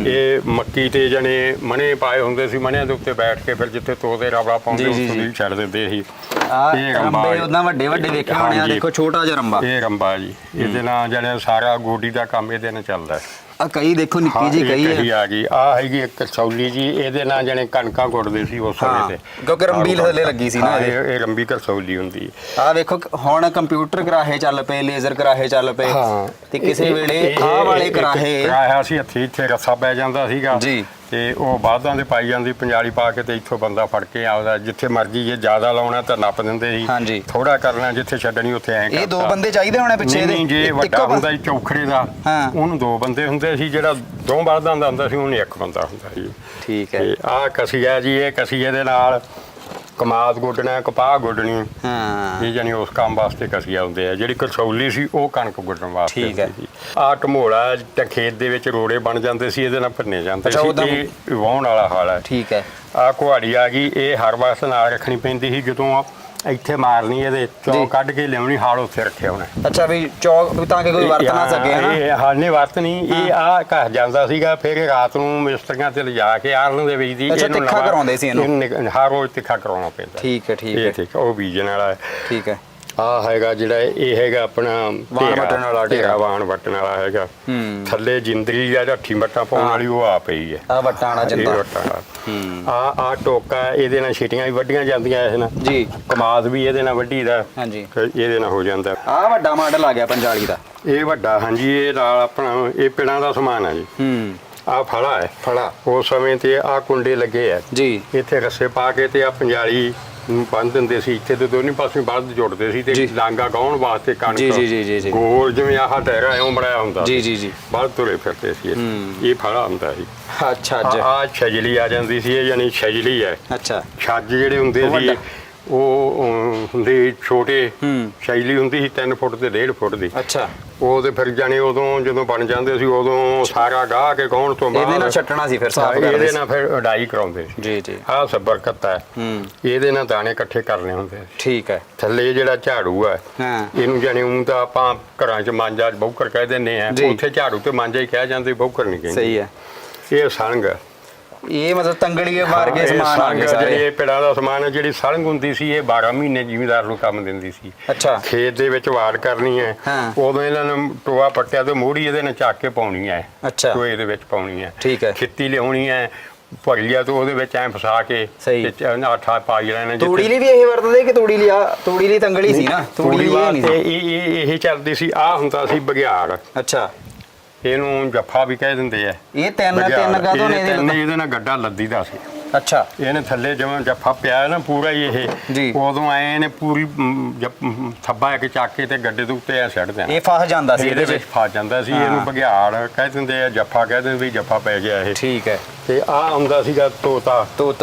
ਇਹ ਮੱਕੀ ਤੇ ਜਣੇ ਮਣੇ ਪਾਏ ਹੁੰਦੇ ਸੀ। ਮਣਿਆਂ ਦੇ ਉੱਤੇ ਬੈਠ ਕੇ ਫਿਰ ਜਿੱਥੇ ਤੋਤੇ ਰਬੜਾ ਪਾਉਂਦੇ ਉੱਥੋਂ ਦੀ ਛੱਡ ਦਿੰਦੇ ਸੀ। ਇਹ ਰੰਬੇ ਉਹਨਾਂ ਵੱਡੇ ਵੱਡੇ ਵੇਖੇ ਹੋਣੇ ਆ। ਦੇਖੋ ਛੋਟਾ ਜਿਹਾ ਰੰਬਾ, ਇਹ ਰੰਬਾ ਜੀ। ਇਹਦੇ ਨਾਲ ਜਣੇ ਸਾਰਾ ਗੋਡੀ ਦਾ ਕੰਮ ਇਹਦੇ ਨਾਲ ਚੱਲਦਾ। ਆ ਕਈ ਦੇਖੋ ਨਿੱਕੀ ਜੀ ਕਈ ਆ ਗਈ। ਆ ਹੈਗੀ ਇੱਕ ਕਸੌਲੀ ਜੀ, ਇਹਦੇ ਨਾਲ ਜਣੇ ਕਣਕਾਂ ਗੁੱਟਦੇ ਸੀ ਉਸ ਸਮੇਂ ਤੇ, ਕਿਉਂਕਿ ਰੰਬੀ ਥੱਲੇ ਲੱਗੀ ਸੀ ਨਾ। ਇਹ ਰੰਬੀ ਕਸੌਲੀ ਹੁੰਦੀ। ਆ ਵੇਖੋ ਹੁਣ ਕੰਪਿਊਟਰ ਕਰਾਹੇ ਚੱਲ ਪਏ, ਲੇਜ਼ਰ ਕਰਾਹੇ ਚੱਲ ਪਏ। ਤੇ ਕਿਸੇ ਵੇਲੇ ਆਹ ਵਾਲੇ ਕਰਾਹੇ ਸੀ ਹੱਥੀ, ਇੱਥੇ ਰੱਸਾ ਪੈ ਜਾਂਦਾ ਸੀਗਾ ਜੀ। ਤੇ ਉਹ ਬਾਦਾਂ ਦੇ ਪਾਈ ਜਾਂਦੀ ਪੰਜਾਲੀ ਪਾ ਕੇ ਤੇ ਇੱਥੋਂ ਬੰਦਾ ਫੜ ਕੇ ਆਉਂਦਾ। ਜਿੱਥੇ ਮਰਜੀ ਜੇ ਜ਼ਿਆਦਾ ਲਾਉਣਾ ਤਾਂ ਨੱਪ ਦਿੰਦੇ ਸੀ, ਥੋੜਾ ਕਰਨਾ ਜਿੱਥੇ ਛੱਡਣੀ ਉੱਥੇ ਐਂ ਕਰਦਾ। ਇਹ 2 ਬੰਦੇ ਚਾਹੀਦੇ ਹੋਣੇ ਪਿੱਛੇ ਦੇ। ਜੇ ਵੱਡਾ ਹੁੰਦਾ ਸੀ ਚੌਖੜੇ ਦਾ, ਉਹਨੂੰ 2 ਬੰਦੇ ਹੁੰਦੇ ਸੀ। ਜਿਹੜਾ 2 ਬਲਦਾਂ ਦਾ ਹੁੰਦਾ ਸੀ ਉਹਨੂੰ 1 ਬੰਦਾ ਹੁੰਦਾ ਸੀ। ਠੀਕ ਹੈ। ਤੇ ਆਹ ਕਸੀਆ ਜੀ, ਇਹ ਕਸੀਏ ਦੇ ਨਾਲ ਕਮਾਦ ਗੁੱਡਣਾ, ਕਪਾਹ ਗੁੱਡਣੀ। ਇਹ ਜਾਨੀ ਉਸ ਕੰਮ ਵਾਸਤੇ ਕਸੀਆ ਹੁੰਦੇ ਆ। ਜਿਹੜੀ ਕਸੌਲੀ ਸੀ ਉਹ ਕਣਕ ਗੁੱਡਣ ਵਾਸਤੇ। ਠੀਕ ਹੈ। ਆਹ ਢਮੋਲਾ ਤਾਂ ਖੇਤ ਦੇ ਵਿੱਚ ਰੋੜੇ ਬਣ ਜਾਂਦੇ ਸੀ, ਇਹਦੇ ਨਾਲ ਭੰਨੇ ਜਾਂਦੇ ਸੀ। ਇਹ ਵਾਹੁਣ ਵਾਲਾ ਹਾਲ ਹੈ। ਠੀਕ ਹੈ। ਆਹ ਕੁਹਾੜੀ ਆ ਗਈ, ਇਹ ਹਰ ਵਾਸਤੇ ਨਾਲ ਰੱਖਣੀ ਪੈਂਦੀ ਸੀ। ਜਦੋਂ ਇੱਥੇ ਮਾਰਨੀ ਇਹਦੇ ਚੌਕ ਕੱਢ ਕੇ ਲਿਆਉਣੀ, ਹਾਲ ਉੱਥੇ ਰੱਖਿਆ ਹੋਣਾ। ਅੱਛਾ ਵੀ ਚੌਕ ਤਾਂ ਕਿ ਕੋਈ ਵਰਤ ਨਾ ਸਕੇ ਹਨਾ। ਇਹ ਹਾਲ ਨਹੀਂ ਵਰਤਣੀ। ਇਹ ਆ ਘਰ ਜਾਂਦਾ ਸੀਗਾ, ਫਿਰ ਰਾਤ ਨੂੰ ਮਿਸਤਰੀਆਂ ਤੇ ਲਿਜਾ ਕੇ ਆਲਣ ਦੇ ਵਿੱਚ ਦੀ ਇਹਨੂੰ ਤਿੱਖਾ ਕਰਾਉਂਦੇ ਸੀ ਇਹਨੂੰ। ਹਰ ਰੋਜ਼ ਤਿੱਖਾ ਕਰਾਉਣਾ ਪੈਂਦਾ। ਠੀਕ ਹੈ। ਠੀਕ ਹੈ। ਠੀਕ ਹੈ। ਉਹ ਬੀਜਣ ਵਾਲਾ ਹੈ। ਠੀਕ ਹੈ। ਆ ਹੈਗਾ ਜਿਹੜਾ ਇਹ ਹੈਗਾ ਆਪਣਾ ਵਾਣ ਵੱਟਣ ਵਾਲਾ ਢੇਰਾ। ਵਾਣ ਵੱਟਣ ਵਾਲਾ ਹੈਗਾ। ਥੱਲੇ ਜਿੰਦਰੀ ਜਾਂ ਹੱਠੀ ਮੱਟਾ ਪਾਉਣ ਵਾਲੀ ਉਹ ਆ ਪਈ ਹੈ। ਆ ਵੱਟਾਂ ਵਾਲਾ ਇਹ ਜਿੰਦਾ। ਵੱਟਾਂ ਵਾਲਾ। ਆ ਟੋਕਾ ਇਹਦੇ ਨਾਲ ਛੀਟੀਆਂ ਵੀ ਵੱਢੀਆਂ ਜਾਂਦੀਆਂ ਇਸ ਨਾਲ ਜੀ। ਕਮਾਦ ਵੀ ਇਹਦੇ ਨਾਲ ਵੱਢੀ ਦਾ। ਹਾਂਜੀ। ਇਹਦੇ ਨਾਲ ਹੋ ਜਾਂਦਾ। ਆ ਵੱਡਾ ਮਾਡਲ ਆ ਗਿਆ 45 ਦਾ। ਇਹ ਵੱਡਾ, ਹਾਂਜੀ, ਇਹ ਨਾਲ ਆਪਣਾ ਇਹ ਪਿੜਾਂ ਦਾ ਸਮਾਨ ਹੈ ਜੀ। ਆ ਫੜਾ ਹੈ। ਫੜਾ। ਉਸ ਸਮੇਂ ਤੇ ਆ ਕੁੰਡੇ ਲੱਗੇ ਆ ਜੀ। ਇੱਥੇ ਰੱਸੇ ਪਾ ਕੇ ਤੇ ਆ ਪੰਜਾਲੀ ਨੂੰ ਬੰਨ ਦਿੰਦੇ ਸੀ। ਇੱਥੇ ਤੇ ਦੋਨੇ ਪਾਸੇ ਬਲਦ ਜੁੜਦੇ ਸੀ ਤੇ ਲਾਂਗਾ ਗਾਉਣ ਵਾਸਤੇ ਕਣਕ ਜੀ। ਗੋਲ ਜਿਵੇਂ ਆਹ ਟਹਿਰਾ ਐਉਂ ਬਣਾਇਆ ਹੁੰਦਾ ਜੀ। ਬਲਦ ਤੁਰੇ ਫਿਰਦੇ ਸੀ। ਇਹ ਫੜਾ ਹੁੰਦਾ ਸੀ। ਅੱਛਾ। ਆ ਛਜਲੀ ਆ ਜਾਂਦੀ ਸੀ। ਇਹ ਯਾਨੀ ਛਜਲੀ ਹੈ। ਅੱਛਾ। ਛੱਜ ਜਿਹੜੇ ਹੁੰਦੇ ਸੀ ਉਹ ਹੁੰਦੇ ਛੋਟੇ। ਛਜਲੀ ਹੁੰਦੀ ਸੀ 3 ਫੁੱਟ ਤੇ 1.5 ਫੁੱਟ ਦੀ। ਅੱਛਾ। ਉਹ ਤੇ ਫਿਰ ਜਾਣੀ ਉਦੋਂ ਜਦੋਂ ਬਣ ਜਾਂਦੇ ਸੀ ਉਦੋਂ ਸਾਰਾ ਗਾਹ ਕੇ ਗਾਉਣ ਤੋਂ ਬਾਅਦ ਇਹਦੇ ਨਾਲ ਛੱਟਣਾ ਸੀ ਫਿਰ ਸਾਫ਼ ਕਰਦੇ ਇਹਦੇ ਨਾਲ ਫਿਰ ਉਡਾਈ ਕਰਾਉਂਦੇ ਸੀ। ਜੀ। ਆਹ ਸੱਬਰ ਕੱਤਾ ਹੈ। ਇਹਦੇ ਨਾਲ ਦਾਣੇ ਇਕੱਠੇ ਕਰਨੇ ਹੁੰਦੇ ਸੀ। ਠੀਕ ਹੈ। ਥੱਲੇ ਜਿਹੜਾ ਝਾੜੂ ਹੈ ਹਾਂ। ਇਹਨੂੰ ਜਾਣੀ ਊਂ ਤਾਂ ਆਪਾਂ ਘਰਾਂ 'ਚ ਮਾਂਜਾ ਬੌਕਰ ਕਹਿ ਦਿੰਦੇ ਆ। ਉੱਥੇ ਝਾੜੂ ਤੇ ਮਾਂਜਾ ਹੀ ਕਹਿ ਜਾਂਦੇ, ਬੌਕਰ ਨਹੀਂ ਕਹਿੰਦੇ। ਸਹੀ ਹੈ। ਇਹ ਸਲੰਗ ਹੈ। ਇਹ ਮਤਲਬ ਤੰਗੜੀਏ ਮਾਰ ਕੇ ਸਮਾਨ ਆ ਗਏ ਸਾਰੇ। ਇਹ ਪਿੜਾਂ ਦਾ ਸਮਾਨ ਹੈ। ਜਿਹੜੀ ਸਲੰਗ ਹੁੰਦੀ ਸੀ ਇਹ 12 ਮਹੀਨੇ ਜ਼ਿਮੀਦਾਰ ਨੂੰ ਕੰਮ ਦਿੰਦੀ ਸੀ। ਅੱਛਾ। ਖੇਤ ਦੇ ਵਿੱਚ ਵਾੜ ਕਰਨੀ ਹੈ। ਉਦੋਂ ਇਹਨਾਂ ਨੂੰ ਟੋਆ ਪੱਟਿਆ ਤੇ ਮੋੜੀ ਇਹਦੇ ਨਾਲ ਚੱਕ ਕੇ ਪਾਉਣੀ ਹੈ। ਅੱਛਾ। ਟੋਏ ਦੇ ਵਿੱਚ ਪਾਉਣੀ ਹੈ। ਠੀਕ ਹੈ। ਖਿੱਤੀ ਲਿਆਉਣੀ ਹੈ ਭਰੀਆ ਤੋਂ ਉਹਦੇ ਵਿੱਚ ਐ ਫਸਾ ਕੇ ਤੇ ਆਠਾ ਪਾਈ ਲੈਣਾ। ਤੂੜੀ ਲਈ ਵੀ ਇਹ ਵਰਤਦੇ ਕਿ ਤੂੜੀ ਲਈ ਤੰਗੜੀ ਸੀ ਨਾ। ਤੂੜੀ ਵਾਸਤੇ ਇਹ ਚੱਲਦੀ ਸੀ। ਆ ਹੁੰਦਾ ਸੀ ਬਘਿਆੜ। ਅੱਛਾ। ਇਹਨੂੰ ਜੱਫਾ ਵੀ ਕਹਿ ਦਿੰਦੇ ਆ। ਇਹ ਤਿੰਨ ਕਾਹਤੋਂ ਨੇ ਇਹਦੇ ਨਾਲ ਗੱਡਾ ਲੱਦੀ ਦਾ ਸੀ। ਅੱਛਾ। ਇਹਨੇ ਥੱਲੇ ਜਿਵੇਂ ਜੱਫਾ ਪਿਆ ਨਾ ਪੂਰਾ ਹੀ ਇਹ ਉਦੋਂ ਆਏ ਨੇ ਪੂਰੀ ਥੱਬਾ ਇੱਕ ਚੱਕ ਕੇ ਤੇ ਗੱਡੇ ਦੇ ਉੱਤੇ ਐ ਛੱਡ ਦੇਣਾ। ਇਹ ਫਸ ਜਾਂਦਾ ਸੀ ਇਹਦੇ ਵਿੱਚ ਫਸ ਜਾਂਦਾ ਸੀ। ਇਹਨੂੰ ਬਘਿਆੜ ਕਹਿ ਦਿੰਦੇ ਆ, ਜੱਫਾ ਕਹਿ ਦਿੰਦੇ ਵੀ ਜੱਫਾ ਪੈ ਗਿਆ ਇਹ। ਠੀਕ ਹੈ। ਤੇ ਆ ਹੁੰਦਾ ਸੀਗਾ ਤੋਤਾ।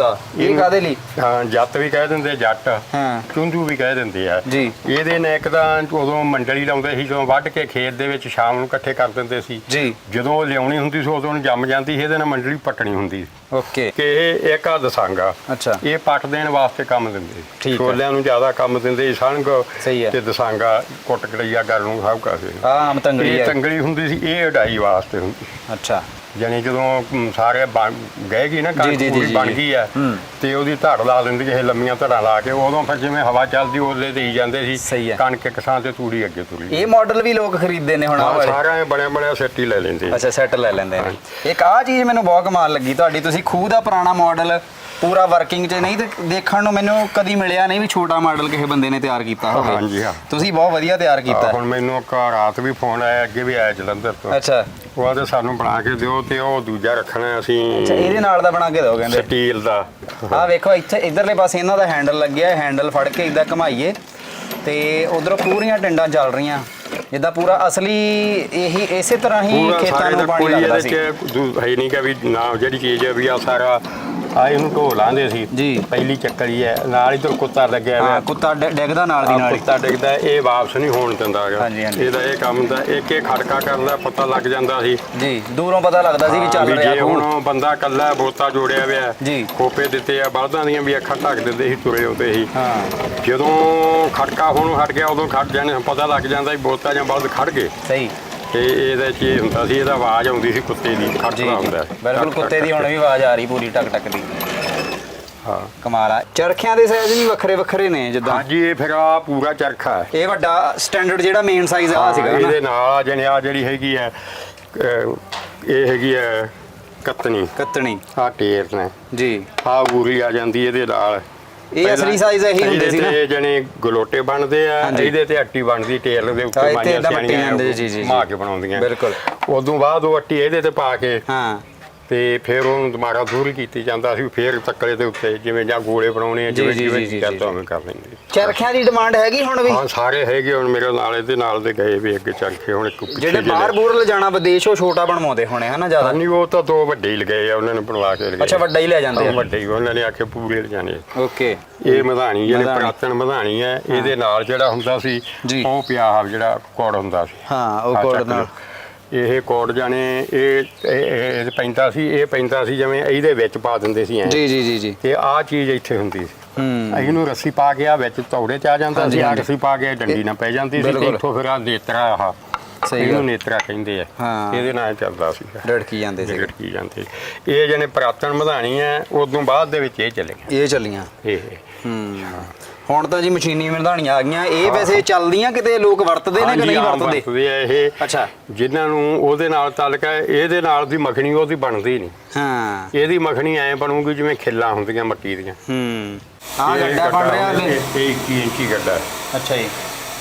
ਇਹ ਕਾਦੇ ਲਈ? ਹਾਂ, ਜੱਟ ਵੀ ਕਹਿ ਦਿੰਦੇ, ਜੱਟ। ਹਾਂ। ਚੁੰਝੂ ਵੀ ਕਹਿ ਦਿੰਦੇ ਆ ਜੀ। ਇਹਦੇ ਨੇ ਇੱਕ ਤਾਂ ਉਦੋਂ ਮੰਡਲੀ ਲਾਉਂਦੇ ਸੀ, ਜਦੋਂ ਵੱਢ ਕੇ ਖੇਤ ਦੇ ਵਿੱਚ ਸ਼ਾਮ ਨੂੰ ਇਕੱਠੇ ਕਰ ਦਿੰਦੇ ਸੀ ਜੀ। ਜਦੋਂ ਲਿਆਉਣੀ ਹੁੰਦੀ ਸੀ ਉਦੋਂ ਜੰਮ ਜਾਂਦੀ ਸੀ। ਇਹਦੇ ਨਾਲ ਮੰਡਲੀ ਪੱਟਣੀ ਹੁੰਦੀ ਸੀ। ਓਕੇ। ਕਿ ਇਹ ਇੱਕ ਆ ਦਸਾਂਗਾ। ਅੱਛਾ। ਇਹ ਪੱਟ ਦੇਣ ਵਾਸਤੇ ਕੰਮ ਦਿੰਦੇ ਸੀ। ਛੋਲਿਆਂ ਨੂੰ ਜ਼ਿਆਦਾ ਕੰਮ ਦਿੰਦੇ ਸੀ। ਸਣਗ ਤੇ ਦਸਾਂਗਾ ਕੁੱਟ ਕੜਈਆ ਕਰਨ ਨੂੰ ਸਭ ਕਰਦੇ। ਆਮ ਤੰਗੜੀ ਹੈ। ਤੰਗੜੀ ਹੁੰਦੀ ਸੀ। ਇਹ ਉਡਾਈ ਵਾਸਤੇ ਹੁੰਦੀ। ਅੱਛਾ। ਜਾਨੀ ਜਦੋਂ ਸਾਰੇ ਗਏ ਗਈ ਨਾ ਕਣਕ ਪੂਰੀ ਬਣ ਗਈ ਆ ਤੇ ਉਹਦੀ ਧੜ ਲਾ ਦਿੰਦੀ ਇਹ ਲੰਮੀਆਂ ਧੜਾਂ ਲਾ ਕੇ। ਉਦੋਂ ਫਿਰ ਜਿਵੇਂ ਹਵਾ ਚੱਲਦੀ ਉਹਦੇ ਦੇਈ ਜਾਂਦੇ ਸੀ। ਕਣਕ ਕਿਸਾਨ ਤੇ ਤੂੜੀ ਅੱਗੇ ਤੁਰੀ। ਇਹ ਮਾਡਲ ਵੀ ਲੋਕ ਖਰੀਦਦੇ ਨੇ ਹੁਣ ਆ ਵਾਲੇ। ਸਾਰਾ ਬਣਿਆ ਸੈੱਟ ਹੀ ਲੈ ਲੈਂਦੇ। ਅੱਛਾ, ਸੈੱਟ ਲੈ ਲੈਂਦੇ ਨੇ। ਇੱਕ ਆਹ ਚੀਜ਼ ਮੈਨੂੰ ਬਹੁਤ ਕਮਾਲ ਲੱਗੀ ਤੁਹਾਡੀ। ਤੁਸੀਂ ਖੂਹ ਦਾ ਪੁਰਾਣਾ ਮਾਡਲ ਪੂਰਾ ਵਰਕਿੰਗ 'ਚ ਨਹੀਂ ਤੇ ਦੇਖਣ ਨੂੰ ਮੈਨੂੰ ਕਦੀ ਮਿਲਿਆ ਨਹੀਂ ਵੀ ਛੋਟਾ ਮਾਡਲ ਕਿਸੇ ਬੰਦੇ ਨੇ ਤਿਆਰ ਕੀਤਾ ਹੋਵੇ। ਹਾਂਜੀ ਹਾਂ। ਤੁਸੀਂ ਬਹੁਤ ਵਧੀਆ ਤਿਆਰ ਕੀਤਾ। ਹੁਣ ਮੈਨੂੰ ਰਾਤ ਵੀ ਫੋਨ ਆਇਆ, ਅੱਗੇ ਵੀ ਆਇਆ ਜਲੰਧਰ ਤੋਂ। ਅੱਛਾ। ਉਹ ਆਦੇ ਸਾਨੂੰ ਬਣਾ ਕੇ ਦਿਓ ਤੇ ਉਹ ਦੂਜਾ ਰੱਖਣਾ ਅਸੀਂ। ਅੱਛਾ, ਇਹਦੇ ਨਾਲ ਦਾ ਬਣਾ ਕੇ ਦਿਓ ਕਹਿੰਦੇ। ਸਟੀਲ ਦਾ। ਆਹ ਵੇਖੋ ਇੱਥੇ ਇਧਰਲੇ ਪਾਸੇ ਇਹਨਾਂ ਦਾ ਹੈਂਡਲ ਲੱਗਿਆ। ਹੈਂਡਲ ਫੜ ਕੇ ਇਦਾਂ ਘੁਮਾਈਏ ਤੇ ਉਧਰੋਂ ਪੂਰੀਆਂ ਟਿੰਡਾਂ ਚੱਲ ਰਹੀਆਂ ਜਿੱਦਾਂ ਪੂਰਾ ਅਸਲੀ ਇਹੀ ਇਸੇ ਤਰ੍ਹਾਂ ਹੀ ਖੇਤਾਂ ਨੂੰ ਪਾਣੀ ਲੱਗਦਾ ਸੀ। ਹੈ ਨਹੀਂ ਕਿ ਵੀ ਨਾ ਜਿਹੜੀ ਚੀਜ਼ ਹੈ ਵੀ ਆ ਸਾਰਾ ਆ ਇਹਨੂੰ ਢੋ ਲਾਂਦੇ ਸੀ ਜੀ। ਪਹਿਲੀ ਚੱਕਰੀ ਹੈ ਨਾਲ ਇਧਰ ਕੁੱਤਾ ਲੱਗਿਆ ਹੋਇਆ। ਕੁੱਤਾ ਡਿੱਗਦਾ ਨਾਲ ਦੀ ਨਾਲ। ਕੁੱਤਾ ਡਿੱਗਦਾ ਇਹ ਵਾਪਸ ਨਹੀਂ ਹੋਣ ਦਿੰਦਾ ਹੈਗਾ। ਇਹਦਾ ਇਹ ਕੰਮ ਦਾ ਇੱਕ ਖੜਕਾ ਕਰਦਾ ਪਤਾ ਲੱਗ ਜਾਂਦਾ ਸੀ ਜੀ। ਦੂਰੋਂ ਪਤਾ ਲੱਗਦਾ ਸੀ ਵੀ ਚੱਲ ਰਿਹਾ। ਜੇ ਹੁਣ ਬੰਦਾ ਕੱਲਾ ਬੋਤਾ ਜੋੜਿਆ ਹੋਇਆ ਜੀ। ਖੋਪੇ ਦਿੱਤੇ ਆ ਬਲਦਾਂ ਦੀਆਂ ਵੀ ਅੱਖਾਂ ਢੱਕ ਦਿੰਦੇ ਸੀ ਤੁਰੇ ਹੁੰਦੇ ਸੀ। ਜਦੋਂ ਖੜਕਾ ਹੋਣੋਂ ਹਟ ਗਿਆ ਉਦੋਂ ਖੜ ਜਾਣੇ ਪਤਾ ਲੱਗ ਜਾਂਦਾ ਵੀ ਬੋਤਾ ਜਾਂ ਬਲਦ ਖੜ ਗਏ। ਸਹੀ। ਤੇ ਇਹਦੇ 'ਚ ਇਹ ਹੁੰਦਾ ਸੀ ਇਹਦਾ ਆਵਾਜ਼ ਆਉਂਦੀ ਸੀ ਕੁੱਤੇ ਦੀ। ਖੜਕਾ ਹੁੰਦਾ ਬਿਲਕੁਲ ਕੁੱਤੇ ਦੀ ਹੁਣ ਵੀ ਆਵਾਜ਼ ਆ ਰਹੀ ਪੂਰੀ ਟਕ ਟਕ ਦੀ। ਹਾਂ, ਕਮਾਲ ਆ। ਚਰਖਿਆਂ ਦੇ ਸਾਈਜ਼ ਵੀ ਵੱਖਰੇ ਵੱਖਰੇ ਨੇ ਜਿੱਦਾਂ। ਹਾਂਜੀ, ਇਹ ਫਿਰ ਆ ਪੂਰਾ ਚਰਖਾ ਹੈ। ਇਹ ਵੱਡਾ ਸਟੈਂਡਰਡ ਜਿਹੜਾ ਮੇਨ ਸਾਈਜ਼ ਆ ਸੀਗਾ ਇਹਦੇ ਨਾਲ ਆ ਜਿਹੜੀ ਹੈਗੀ ਹੈ ਇਹ ਹੈਗੀ ਹੈ ਕੱਤਣੀ। ਆ ਟੇਰ ਨੇ ਜੀ। ਆ ਗੂਰੀ ਆ ਜਾਂਦੀ ਇਹਦੇ ਨਾਲ। ਇਹ ਅਸਲੀ ਸਾਈਜ਼ ਇਹੀ ਹੁੰਦੇ ਸੀ ਨਾ। ਇਹ ਜਣੇ ਗਲੋਟੇ ਬਣਦੇ ਆ। ਇਹਦੇ ਤੇ ਅੱਟੀ ਬਣਦੀ ਟੇਰ ਦੇ ਉੱਤੇ ਮਾਈਆਂ ਸਿਆਣੀਆਂ ਮਾ ਕੇ ਬਣਾਉਂਦੀਆਂ। ਬਿਲਕੁਲ। ਉਦੋਂ ਬਾਅਦ ਉਹ ਅੱਟੀ ਇਹਦੇ ਤੇ ਪਾ ਕੇ ਤੇ ਫਿਰ ਉਹਨੂੰ ਦੁਬਾਰਾ ਦੂਰ ਕੀਤੀ ਜਾਂਦਾ ਸੀ। ਫਿਰ ਤੱਕਲੇ ਦੇ ਉੱਤੇ ਜਿਵੇਂ ਜਾਂ ਗੋਲੇ ਬਣਾਉਣੇ ਜਿਵੇਂ ਕਰਦਾ ਉਵੇਂ ਕਰ ਲੈਂਦੇ। ਚਰਖਿਆਂ ਦੀ ਡਿਮਾਂਡ ਹੈਗੀ ਹੁਣ ਵੀ? ਹਾਂ, ਸਾਰੇ ਹੈਗੇ। ਹੁਣ ਮੇਰੇ ਨਾਲ ਇਹਦੇ ਨਾਲ ਦੇ ਗਏ ਵੀ ਅੱਗੇ ਚਰਖੇ। ਹੁਣ ਜਿਹੜੇ ਬਾਹਰ ਬੂਰ ਲਿਜਾਣਾ ਵਿਦੇਸ਼ ਉਹ ਛੋਟਾ ਬਣਵਾਉਂਦੇ ਹੋਣੇ ਹਨਾ ਜ਼ਿਆਦਾ? ਨਹੀਂ, ਉਹ ਤਾਂ 2 ਵੱਡੇ ਹੀ ਲਗਾਏ ਆ ਉਹਨਾਂ ਨੇ ਬਣਵਾ ਕੇ ਲਗਾਏ। ਅੱਛਾ, ਵੱਡਾ ਹੀ ਲੈ ਜਾਂਦੇ ਆ? ਵੱਡੇ ਹੀ ਉਹਨਾਂ ਨੇ ਆਖੇ ਪੂਰੇ ਲਿਜਾਣੇ। ਓਕੇ। ਇਹ ਮਧਾਣੀ ਜਿਹੜੀ ਪ੍ਰਾਤਨ ਮਧਾਣੀ ਹੈ ਇਹਦੇ ਨਾਲ ਜਿਹੜਾ ਹੁੰਦਾ ਸੀ ਉਹ ਪਿਆ ਜਿਹੜਾ ਕੋੜ ਹੁੰਦਾ ਸੀ। ਹਾਂ, ਉਹ ਕੋੜ ਨਾਲ ਇਹ ਕੋਡ ਜਾਣੇ ਇਹ ਪੈਂਦਾ ਸੀ। ਇਹ ਪੈਂਦਾ ਸੀ ਜਿਵੇਂ ਇਹਦੇ ਵਿੱਚ ਪਾ ਦਿੰਦੇ ਸੀ। ਜੀ। ਤੇ ਆਹ ਚੀਜ਼ ਇੱਥੇ ਹੁੰਦੀ ਸੀ। ਇਹਨੂੰ ਰੱਸੀ ਪਾ ਕੇ ਆ ਵਿੱਚ ਤੌੜੇ 'ਚ ਆ ਜਾਂਦਾ ਸੀ। ਆ ਰੱਸੀ ਪਾ ਕੇ ਡੰਡੀ ਨਾਲ ਪੈ ਜਾਂਦੀ ਸੀ। ਇੱਥੋਂ ਫਿਰ ਆ ਨੇਤਰਾ ਆਹ ਇਹਨੂੰ ਨੇਤਰਾ ਕਹਿੰਦੇ ਆ। ਇਹਦੇ ਨਾਲ ਚੱਲਦਾ ਸੀ। ਰੜਕੀ ਜਾਂਦੇ ਸੀ। ਇਹ ਜਿਹਨੇ ਪ੍ਰਾਤਨ ਮਧਾਣੀ ਹੈ ਉਦੋਂ ਬਾਅਦ ਦੇ ਵਿੱਚ ਇਹ ਚੱਲੀਆਂ। ਇਹ ਚੱਲੀਆਂ। ਇਹ ਹੁਣ ਤਾਂ ਜੀ ਮਸ਼ੀਨੀ ਮਧਾਣੀਆਂ ਆ ਗਈਆਂ। ਇਹ ਵੈਸੇ ਚੱਲਦੀਆਂ ਕਿਤੇ, ਲੋਕ ਵਰਤਦੇ ਨੇ ਕਿ ਹਾਂਜੀ, ਨਹੀਂ ਆਮ ਵਰਤਦੇ? ਵਰਤਦੇ ਆ ਇਹ। ਅੱਛਾ। ਜਿਨ੍ਹਾਂ ਨੂੰ ਉਹਦੇ ਨਾਲ ਤਾਲੁਕ ਹੈ, ਇਹਦੇ ਨਾਲ ਦੀ ਮੱਖਣੀ ਉਹਦੀ ਬਣਦੀ ਨਹੀਂ। ਹਾਂ। ਇਹਦੀ ਮੱਖਣੀ ਐ ਬਣੂਗੀ ਜਿਵੇਂ ਖਿੱਲਾਂ ਹੁੰਦੀਆਂ ਮੱਕੀ ਦੀਆਂ। ਆਹ ਇਹ ਗੱਡਾ ਬਣ ਰਿਹਾ ਹਲੇ। ਇਹ 21 ਇੰਚੀ ਗੱਡਾ। ਅੱਛਾ ਜੀ।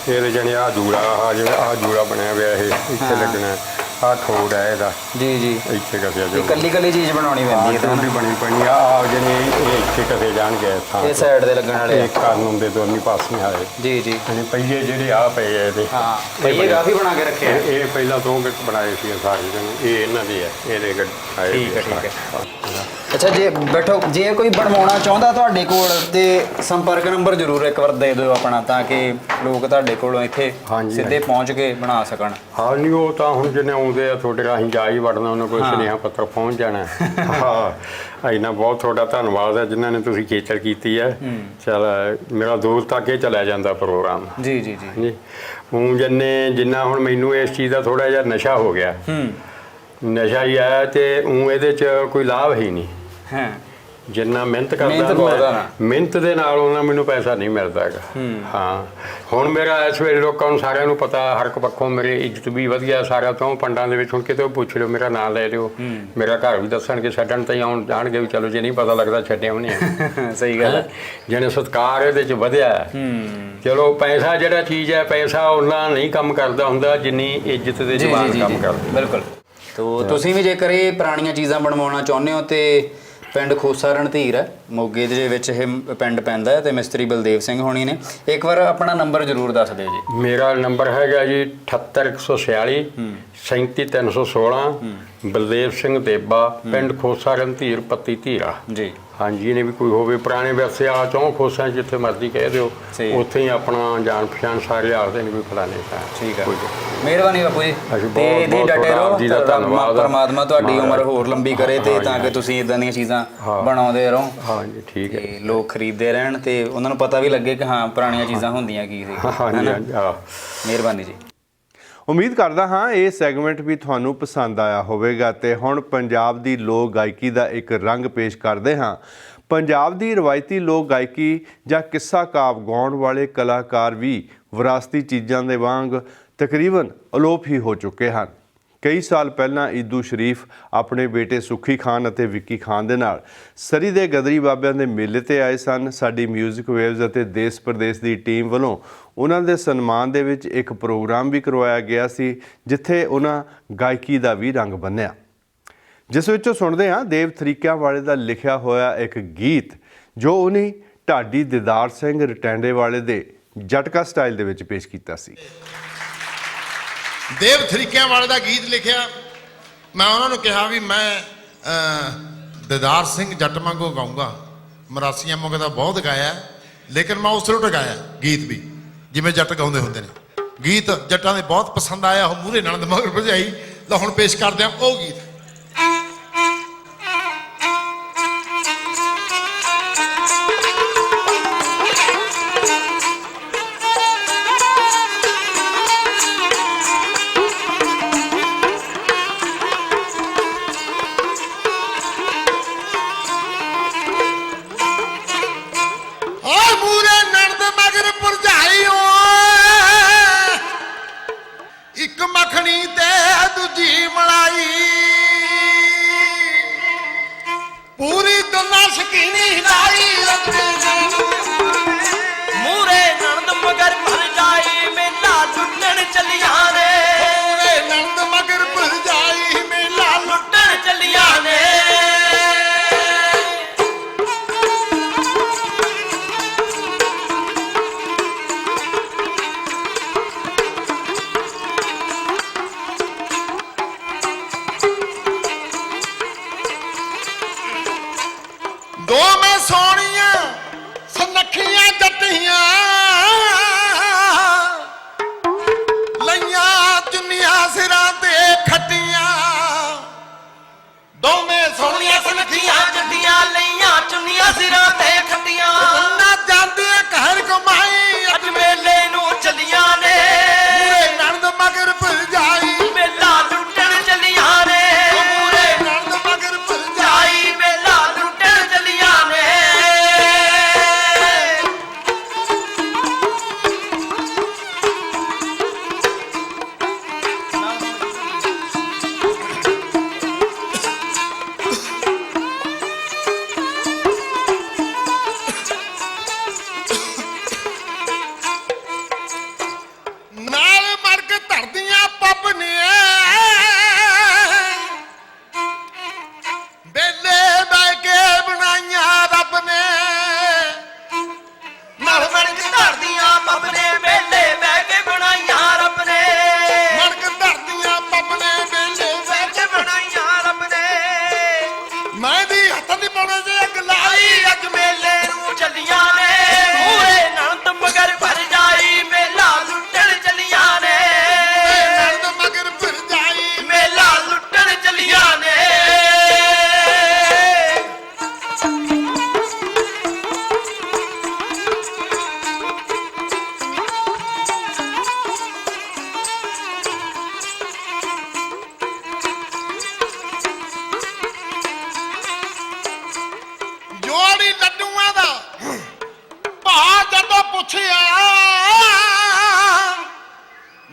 ਇਹਦੇ ਜਣੇ ਆ ਜੂੜਾ, ਆ ਜਿਹੜਾ ਆ ਜੂੜਾ ਬਣਿਆ ਹੋਇਆ ਇਹ ਇੱਥੇ ਲੱਗਣਾ। ਆ ਠੋੜ ਹੈ ਇਹਦਾ। ਜੀ ਜੀ। ਇੱਥੇ ਕਸਿਆ ਜੋ ਇਕੱਲੀ ਬਣਾਉਣੀ ਪੈਂਦੀ ਹੈ ਤਾਂ ਉਹਦੀ ਬਣੀ ਪਣੀ ਆ ਜਿਹਨੇ ਇਹ ਇੱਥੇ ਕਸੇ ਜਾਣਗੇ ਥਾਂ ਇਹ ਸਾਈਡ ਦੇ ਲੱਗਣ ਵਾਲੇ। ਇਹ ਕਾਨੂੰਨ ਦੇ ਦੋਨੀ ਪਾਸੇ ਆਏ। ਜੀ ਜੀ। ਹਾਂਜੀ, ਪਹੀਏ ਜਿਹੜੇ ਆ ਪਏ ਆ ਇਹਦੇ। ਹਾਂ, ਪਹੀਏ ਕਾਫੀ ਬਣਾ ਕੇ ਰੱਖੇ ਆ। ਇਹ ਪਹਿਲਾਂ ਦੋ ਬਣਾਏ ਸੀ ਸਾਰੇ ਜਣੇ, ਇਹ ਇਹਨਾਂ ਦੇ ਆ, ਇਹਦੇ ਆਏ। ਠੀਕ ਹੈ ਠੀਕ ਹੈ। ਅੱਛਾ, ਜੇ ਬੈਠੋ, ਜੇ ਕੋਈ ਬਣਵਾਉਣਾ ਚਾਹੁੰਦਾ ਤੁਹਾਡੇ ਕੋਲ ਤੇ ਸੰਪਰਕ ਨੰਬਰ ਜ਼ਰੂਰ ਇੱਕ ਵਾਰ ਦੇ ਦਿਓ ਆਪਣਾ, ਤਾਂ ਕਿ ਲੋਕ ਤੁਹਾਡੇ ਕੋਲੋਂ ਇੱਥੇ ਸਿੱਧੇ ਪਹੁੰਚ ਕੇ ਬਣਾ ਸਕਣ। ਹਾਂ ਨਹੀਂ, ਉਹ ਤਾਂ ਹੁਣ ਜਿਹਨੇ ਆਉਂਦੇ ਆ ਤੁਹਾਡੇ ਰਾਹੀਂ ਜਾ ਹੀ ਵੜਨਾ, ਉਹਨਾਂ ਕੋਲ ਸੁਨੇਹਾ ਪੱਤਰ ਪਹੁੰਚ ਜਾਣਾ। ਹਾਂ, ਇੰਨਾ ਬਹੁਤ ਤੁਹਾਡਾ ਧੰਨਵਾਦ ਹੈ ਜਿਨ੍ਹਾਂ ਨੇ ਤੁਸੀਂ ਖੇਚਲ ਕੀਤੀ ਹੈ। ਚਲ ਮੇਰਾ ਦੂਰ ਤੱਕ ਇਹ ਚਲਿਆ ਜਾਂਦਾ ਪ੍ਰੋਗਰਾਮ। ਜੀ ਜੀ ਜੀ। ਹੁਣ ਜਿੰਨਾ ਹੁਣ ਮੈਨੂੰ ਇਸ ਚੀਜ਼ ਦਾ ਥੋੜਾ ਜਿਹਾ ਨਸ਼ਾ ਹੋ ਗਿਆ। ਨਸ਼ਾ ਹੀ ਆਇਆ ਤੇ ਇਹਦੇ 'ਚ ਕੋਈ ਲਾਭ ਹੀ ਨਹੀਂ। ਹਾਂ, ਜਿੰਨਾ ਮਿਹਨਤ ਕਰਦਾ ਮਿਹਨਤ ਦੇ ਨਾਲ ਉਹਨਾਂ ਮੈਨੂੰ ਪੈਸਾ ਨਹੀਂ ਮਿਲਦਾ ਹੈਗਾ। ਹਾਂ, ਹੁਣ ਮੇਰਾ ਇਸ ਵੇਲੇ ਲੋਕਾਂ ਨੂੰ ਸਾਰਿਆਂ ਨੂੰ ਪਤਾ, ਹਰ ਇੱਕ ਪੱਖੋਂ ਮੇਰੀ ਇੱਜ਼ਤ ਵੀ ਵਧੀਆ ਸਾਰਿਆਂ ਤੋਂ। ਪਿੰਡਾਂ ਦੇ ਵਿੱਚ ਹੁਣ ਕਿਤੇ ਪੁੱਛ ਲਿਓ, ਮੇਰਾ ਨਾਂ ਲੈ ਲਿਓ, ਮੇਰਾ ਘਰ ਵੀ ਦੱਸਣਗੇ, ਛੱਡਣ ਤਾਂ ਆਉਣ ਜਾਣਗੇ ਵੀ ਚਲੋ, ਜੇ ਨਹੀਂ ਪਤਾ ਲੱਗਦਾ ਛੱਡਿਆ ਵੀ ਨਹੀਂ। ਸਹੀ ਗੱਲ ਹੈ। ਜਿਹਨੇ ਸਤਿਕਾਰ ਇਹਦੇ 'ਚ ਵਧਿਆ। ਚਲੋ, ਪੈਸਾ ਜਿਹੜਾ ਚੀਜ਼ ਹੈ, ਪੈਸਾ ਉਹਨਾਂ ਨਹੀਂ ਕੰਮ ਕਰਦਾ ਹੁੰਦਾ ਜਿੰਨੀ ਇੱਜ਼ਤ ਦੇ ਜਵਾਨ ਕੰਮ ਕਰਦਾ। ਬਿਲਕੁਲ। ਤੋ ਤੁਸੀਂ ਵੀ ਜੇਕਰ ਇਹ ਪੁਰਾਣੀਆਂ ਚੀਜ਼ਾਂ ਬਣਵਾਉਣਾ ਚਾਹੁੰਦੇ ਹੋ ਤੇ ਪਿੰਡ ਖੋਸਾ ਰਣਧੀਰ ਹੈ, ਮੋਗੇ ਦੇ ਵਿੱਚ ਇਹ ਪਿੰਡ ਪੈਂਦਾ ਹੈ, ਤੇ ਮਿਸਤਰੀ ਬਲਦੇਵ ਸਿੰਘ ਹੋਣੀ ਨੇ। ਇੱਕ ਵਾਰ ਆਪਣਾ ਨੰਬਰ ਜ਼ਰੂਰ ਦੱਸ ਦਿਓ ਜੀ। ਮੇਰਾ ਨੰਬਰ ਹੈਗਾ ਜੀ 78146 37316। ਬਲਦੇਵ ਸਿੰਘ ਦੇਬਾ, ਪਿੰਡ ਖੋਸਾ ਰਣਧੀਰ, ਪੱਤੀ ਧੀਰਾ ਜੀ। ਹਾਂਜੀ, ਇਹਨੇ ਵੀ ਕੋਈ ਹੋਵੇ ਪੁਰਾਣੇ ਵਿਰਸੇ ਆ ਚੌਂ ਖੋਸਾਂ, ਜਿੱਥੇ ਮਰਜ਼ੀ ਕਹਿ ਦਿਓ, ਉੱਥੇ ਹੀ ਆਪਣਾ ਜਾਣ ਪਛਾਣ ਸਾਰੇ ਆਖਦੇ ਨੇ ਵੀ ਫਲਾਣੇ ਥਾਂ। ਠੀਕ ਹੈ, ਮਿਹਰਬਾਨੀ ਬਾਪੂ ਜੀ। ਤੇ ਇਹਦੀ ਡਟੇ ਰਹੋ। ਧੰਨਵਾਦ। ਪਰਮਾਤਮਾ ਤੁਹਾਡੀ ਉਮਰ ਹੋਰ ਲੰਬੀ ਕਰੇ ਤੇ ਤਾਂ ਕਿ ਤੁਸੀਂ ਇਦਾਂ ਦੀਆਂ ਚੀਜ਼ਾਂ ਬਣਾਉਂਦੇ ਰਹੋ। ਹਾਂਜੀ, ਠੀਕ ਹੈ। ਲੋਕ ਖਰੀਦਦੇ ਰਹਿਣ ਤੇ ਉਹਨਾਂ ਨੂੰ ਪਤਾ ਵੀ ਲੱਗੇ ਕਿ ਹਾਂ ਪੁਰਾਣੀਆਂ ਚੀਜ਼ਾਂ ਹੁੰਦੀਆਂ ਕੀ ਸੀ। ਹਾਂਜੀ, ਮਿਹਰਬਾਨੀ ਜੀ। ਉਮੀਦ ਕਰਦਾ ਹਾਂ ਇਹ ਸੈਗਮੈਂਟ ਵੀ ਤੁਹਾਨੂੰ ਪਸੰਦ ਆਇਆ ਹੋਵੇਗਾ ਤੇ ਹੁਣ ਪੰਜਾਬ ਦੀ ਲੋਕ ਗਾਇਕੀ ਦਾ ਇੱਕ ਰੰਗ ਪੇਸ਼ ਕਰਦੇ ਹਾਂ। ਪੰਜਾਬ ਦੀ ਰਵਾਇਤੀ ਲੋਕ ਗਾਇਕੀ ਜਾਂ ਕਿੱਸਾ ਕਾਵ ਗਾਉਣ ਵਾਲੇ ਕਲਾਕਾਰ ਵੀ ਵਿਰਾਸਤੀ ਚੀਜ਼ਾਂ ਦੇ ਵਾਂਗ ਤਕਰੀਬਨ ਅਲੋਪ ਹੀ ਹੋ ਚੁੱਕੇ ਹਨ। ਕਈ ਸਾਲ ਪਹਿਲਾਂ ਈਦੂ ਸ਼ਰੀਫ ਆਪਣੇ ਬੇਟੇ ਸੁੱਖੀ ਖਾਨ ਅਤੇ ਵਿੱਕੀ ਖਾਨ ਦੇ ਨਾਲ ਸਰੀ ਦੇ ਗਦਰੀ ਬਾਬਿਆਂ ਦੇ ਮੇਲੇ ਤੇ ਆਏ ਸਨ। ਸਾਡੀ ਮਿਊਜ਼ਿਕ ਵੇਵਜ਼ ਅਤੇ ਦੇਸ਼ ਪ੍ਰਦੇਸ਼ ਦੀ ਟੀਮ ਵੱਲੋਂ ਉਹਨਾਂ ਦੇ ਸਨਮਾਨ ਦੇ ਵਿੱਚ ਇੱਕ ਪ੍ਰੋਗਰਾਮ ਵੀ ਕਰਵਾਇਆ ਗਿਆ ਸੀ, ਜਿੱਥੇ ਉਹਨਾਂ ਗਾਇਕੀ ਦਾ ਵੀ ਰੰਗ ਬੰਨ੍ਹਿਆ, ਜਿਸ ਵਿੱਚੋਂ ਸੁਣਦੇ ਹਾਂ ਦੇਵ ਥਰੀਕਿਆਂ ਵਾਲੇ ਦਾ ਲਿਖਿਆ ਹੋਇਆ ਇੱਕ ਗੀਤ ਜੋ ਉਹਨੇ ਢਾਡੀ ਦਿਦਾਰ ਸਿੰਘ ਰਟੈਂਡੇ ਵਾਲੇ ਦੇ ਜਟਕਾ ਸਟਾਈਲ ਦੇ ਵਿੱਚ ਪੇਸ਼ ਕੀਤਾ ਸੀ। ਦੇਵ ਥਰੀਕਿਆਂ ਵਾਲੇ ਦਾ ਗੀਤ ਲਿਖਿਆ। ਮੈਂ ਉਹਨਾਂ ਨੂੰ ਕਿਹਾ ਵੀ ਮੈਂ ਦਿਦਾਰ ਸਿੰਘ ਜੱਟ ਵਾਂਗੂ ਗਾਊਂਗਾ। ਮਰਾਸੀਆਂ ਵਾਂਗੂ ਤਾਂ ਬਹੁਤ ਗਾਇਆ, ਲੇਕਿਨ ਮੈਂ ਉਸ ਰੋਟ ਗਾਇਆ ਗੀਤ ਵੀ ਜਿਵੇਂ ਜੱਟ ਗਾਉਂਦੇ ਹੁੰਦੇ ਨੇ। ਗੀਤ ਜੱਟਾਂ ਦੇ ਬਹੁਤ ਪਸੰਦ ਆਇਆ। ਉਹ ਮੂਹਰੇ ਨਣਦ ਮਗਰ ਭਜਾਈ। ਤਾਂ ਹੁਣ ਪੇਸ਼ ਕਰਦੇ ਹਾਂ ਉਹ ਗੀਤ। ਇੱਕ ਮੱਖਣੀ ਤੇ ਦੂਜੀ ਮਲਾਈ, ਪੂਰੀ ਦੁਨਾ ਸ਼ਕੀਨੀ ਹਿਲਾਈ। ਮੂਰੇ ਨਣਦ ਮਗਰ ਭਰ ਜਾਈ, ਮੇਲਾ ਲੁੱਟਣ ਚੱਲੀਆਂ ਨੇ। ਮੂਰੇ ਨਣਦ ਮਗਰ ਭਰ ਜਾਈ, ਮੇਲਾ ਲੁੱਟਣ ਚੱਲੀਆਂ ਨੇ। ਦੋ ਮੈਂ ਸੋਹਣੀਆਂ ਸੁਨੱਖੀਆਂ ਜੱਟੀਆਂ, ਲਈਆਂ ਚੁੰਨੀਆਂ ਸਿਰਾਂ ਤੇ ਖੱਟੀਆਂ। ਦੋਵੇਂ ਸੋਹਣੀਆਂ ਸੁਨੱਖੀਆਂ ਜੱਟੀਆਂ, ਲਈਆਂ ਚੁੰਨੀਆਂ ਸਿਰਾਂ ਤੇ ਖੱਟੀਆਂ। ਨਾ ਜਾਂਦੇ ਘਰ ਕਮਾਈ, ਅੱਜ ਮੇਲੇ ਨੂੰ ਚੱਲੀਆਂ ਨੇ। ਮੂਰੇ ਨਣਦ ਮਗਰ ਭੁੱਲ ਜਾਈ, ਮੇਲਾ ਲੁੱਟਣ ਚੱਲੀਆਂ ਨੇ। ਮੂਰੇ ਨਣਦ ਮਗਰ ਭੁੱਲ ਜਾਈ, ਮੇਲਾ ਲੁੱਟਣ ਚੱਲੀਆਂ ਨੇ। ਬਣੇ ਜੇ ਅਗਲਾਈ ਅੱਜ ਮੇਲੇ ਨੂੰ ਚੱਲੀਆਂ ਨੇ ਮੂਹਰੇ ਨੰਦ ਮਗਰ ਭਰ ਜਾਈ ਮੇਲਾ ਲੁੱਟਣ ਚੱਲੀਆਂ ਨੇ ਨੰਦ ਮਗਰ ਫਿਰ ਜਾਈ ਮੇਲਾ ਲੁੱਟਣ ਚੱਲੀਆਂ ਨੇ ਜੋੜੀ ਲੱਡੂਆਂ ਦਾ ਭਾ ਜਦੋਂ ਪੁੱਛਿਆ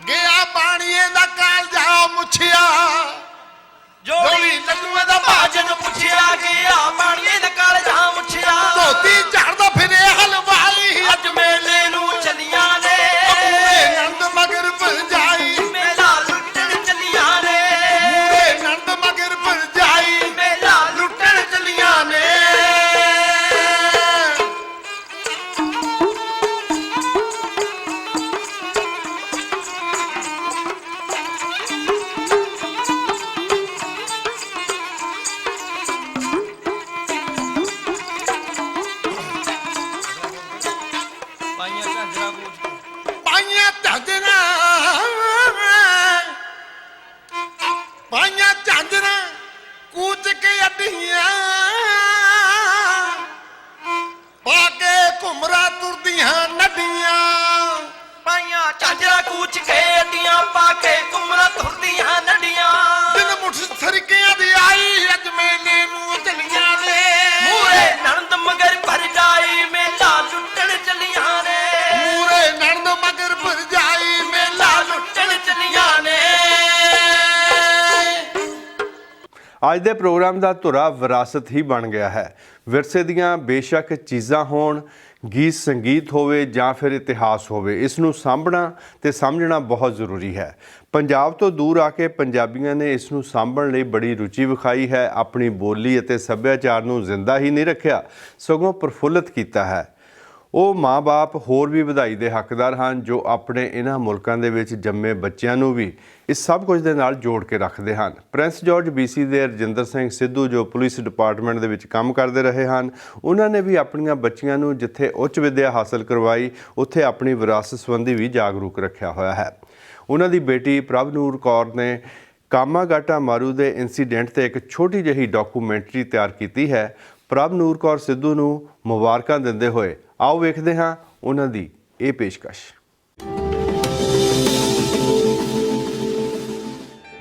ਗਿਆ ਪਾਣੀਏ ਦਾ ਕਾਲਜਾ ਮੁੱਛਿਆ ਜੋੜੀ ਲੱਡੂਆਂ ਦਾ ਭਾਜਨ ਪੁੱਛਿਆ ਗਿਆ ਪਾਣੀਏ ਦਾ ਕਾਲਜਾ ਮੁੱਛਿਆ ਧੋਤੀ ਝੜਦਾ ਫਿਰੇ ਹਲਵਾਈ ਅੱਜ ਮੇਲੇ ਨੂੰ ਚੱਲੀਆਂ ਨੇ ਮੂਰੇ ਨੰਦ ਮਗਰ ਫਿਰ ਜਾਈ ਮੇਲਾ ਲੁੱਟਣ ਚੱਲੀਆਂ ਨੇ ਮੂਰੇ ਨੰਦ ਮਗਰ ਫਿਰ ਜਾਈ ਮੇਲਾ ਲੁੱਟਣ ਚੱਲੀਆਂ ਨੇ ਪਾਈਆਂ ਝਾਂਜਰਾਂ ਪਾਈਆਂ ਝਾਂਜਰਾਂ ਕੂਚ ਕੇ ਅੱਡੀਆਂ ਪਾ ਕੇ ਘੁਮਰਾ ਤੁਰਦੀਆਂ ਨੱਡੀਆਂ ਪਾਈਆਂ ਝਾਂਜਰਾਂ ਕੂਚ ਕੇ ਅੱਡੀਆਂ ਪਾ ਕੇ ਘੁੰਮਣਾ ਤੁਰਦੀਆਂ ਨੱਡੀਆਂ ਦਿਨ ਮੁੱਠ ਸਰਕਿਆਂ ਦੀ ਆਈ ਅੱਜ ਮੇਲੇ ਨੂੰ ਚੱਲੀਆਂ ਨੇ ਮੂਹਰੇ ਨੰਦ ਮਗਰ ਭਰ ਜਾਈ ਮੇਲਾ ਲੁੱਟਣ ਚੱਲੀਆਂ ਨੇ ਮੂਰੇ ਨੰਦ ਮਗਰ ਫਿਰ ਜਾਈ ਮੇਲਾ ਲੁੱਟਣ ਚੱਲੀਆਂ ਨੇ ਅੱਜ ਦੇ ਪ੍ਰੋਗਰਾਮ ਦਾ ਧੁਰਾ ਵਿਰਾਸਤ ਹੀ ਬਣ ਗਿਆ ਹੈ। ਵਿਰਸੇ ਦੀਆਂ ਬੇਸ਼ੱਕ ਚੀਜ਼ਾਂ ਹੋਣ, ਗੀਤ ਸੰਗੀਤ ਹੋਵੇ ਜਾਂ ਫਿਰ ਇਤਿਹਾਸ ਹੋਵੇ, ਇਸ ਨੂੰ ਸਾਂਭਣਾ ਤੇ ਸਮਝਣਾ ਬਹੁਤ ਜ਼ਰੂਰੀ ਹੈ। ਪੰਜਾਬ ਤੋਂ ਦੂਰ ਆ ਕੇ ਪੰਜਾਬੀਆਂ ਨੇ ਇਸ ਨੂੰ ਸਾਂਭਣ ਲਈ ਬੜੀ ਰੁਚੀ ਵਿਖਾਈ ਹੈ। ਆਪਣੀ ਬੋਲੀ ਅਤੇ ਸੱਭਿਆਚਾਰ ਨੂੰ ਜ਼ਿੰਦਾ ਹੀ ਨਹੀਂ ਰੱਖਿਆ, ਸਗੋਂ ਪ੍ਰਫੁੱਲਤ ਕੀਤਾ ਹੈ। ਉਹ ਮਾਂ-ਬਾਪ ਹੋਰ ਵੀ ਵਧਾਈ ਦੇ ਹੱਕਦਾਰ ਹਨ ਜੋ ਆਪਣੇ ਇਹਨਾਂ ਮੁਲਕਾਂ ਦੇ ਵਿੱਚ ਜੰਮੇ ਬੱਚਿਆਂ ਨੂੰ ਵੀ ਇਸ ਸਭ ਕੁਝ ਦੇ ਨਾਲ ਜੋੜ ਕੇ ਰੱਖਦੇ ਹਨ। ਪ੍ਰਿੰਸ ਜਾਰਜ BC ਦੇ ਰਜਿੰਦਰ ਸਿੰਘ ਸਿੱਧੂ ਜੋ ਪੁਲਿਸ ਡਿਪਾਰਟਮੈਂਟ ਦੇ ਵਿੱਚ ਕੰਮ ਕਰਦੇ ਰਹੇ ਹਨ, ਉਹਨਾਂ ਨੇ ਵੀ ਆਪਣੀਆਂ ਬੱਚੀਆਂ ਨੂੰ ਜਿੱਥੇ ਉੱਚ ਵਿੱਦਿਆ ਹਾਸਲ ਕਰਵਾਈ, ਉੱਥੇ ਆਪਣੀ ਵਿਰਾਸਤ ਸੰਬੰਧੀ ਵੀ ਜਾਗਰੂਕ ਰੱਖਿਆ ਹੋਇਆ ਹੈ। ਉਹਨਾਂ ਦੀ ਬੇਟੀ ਪ੍ਰਭਨੂਰ ਕੌਰ ਨੇ ਕਾਮਾਗਾਟਾ ਮਾਰੂ ਦੇ ਇਨਸੀਡੈਂਟ ਤੇ ਇੱਕ ਛੋਟੀ ਜਿਹੀ ਡਾਕੂਮੈਂਟਰੀ ਤਿਆਰ ਕੀਤੀ ਹੈ। ਪ੍ਰਭਨੂਰ ਕੌਰ ਸਿੱਧੂ ਨੂੰ ਮੁਬਾਰਕਾਂ ਦਿੰਦੇ ਹੋਏ ਆਓ ਵੇਖਦੇ ਹਾਂ ਉਹਨਾਂ ਦੀ ਇਹ ਪੇਸ਼ਕਸ਼।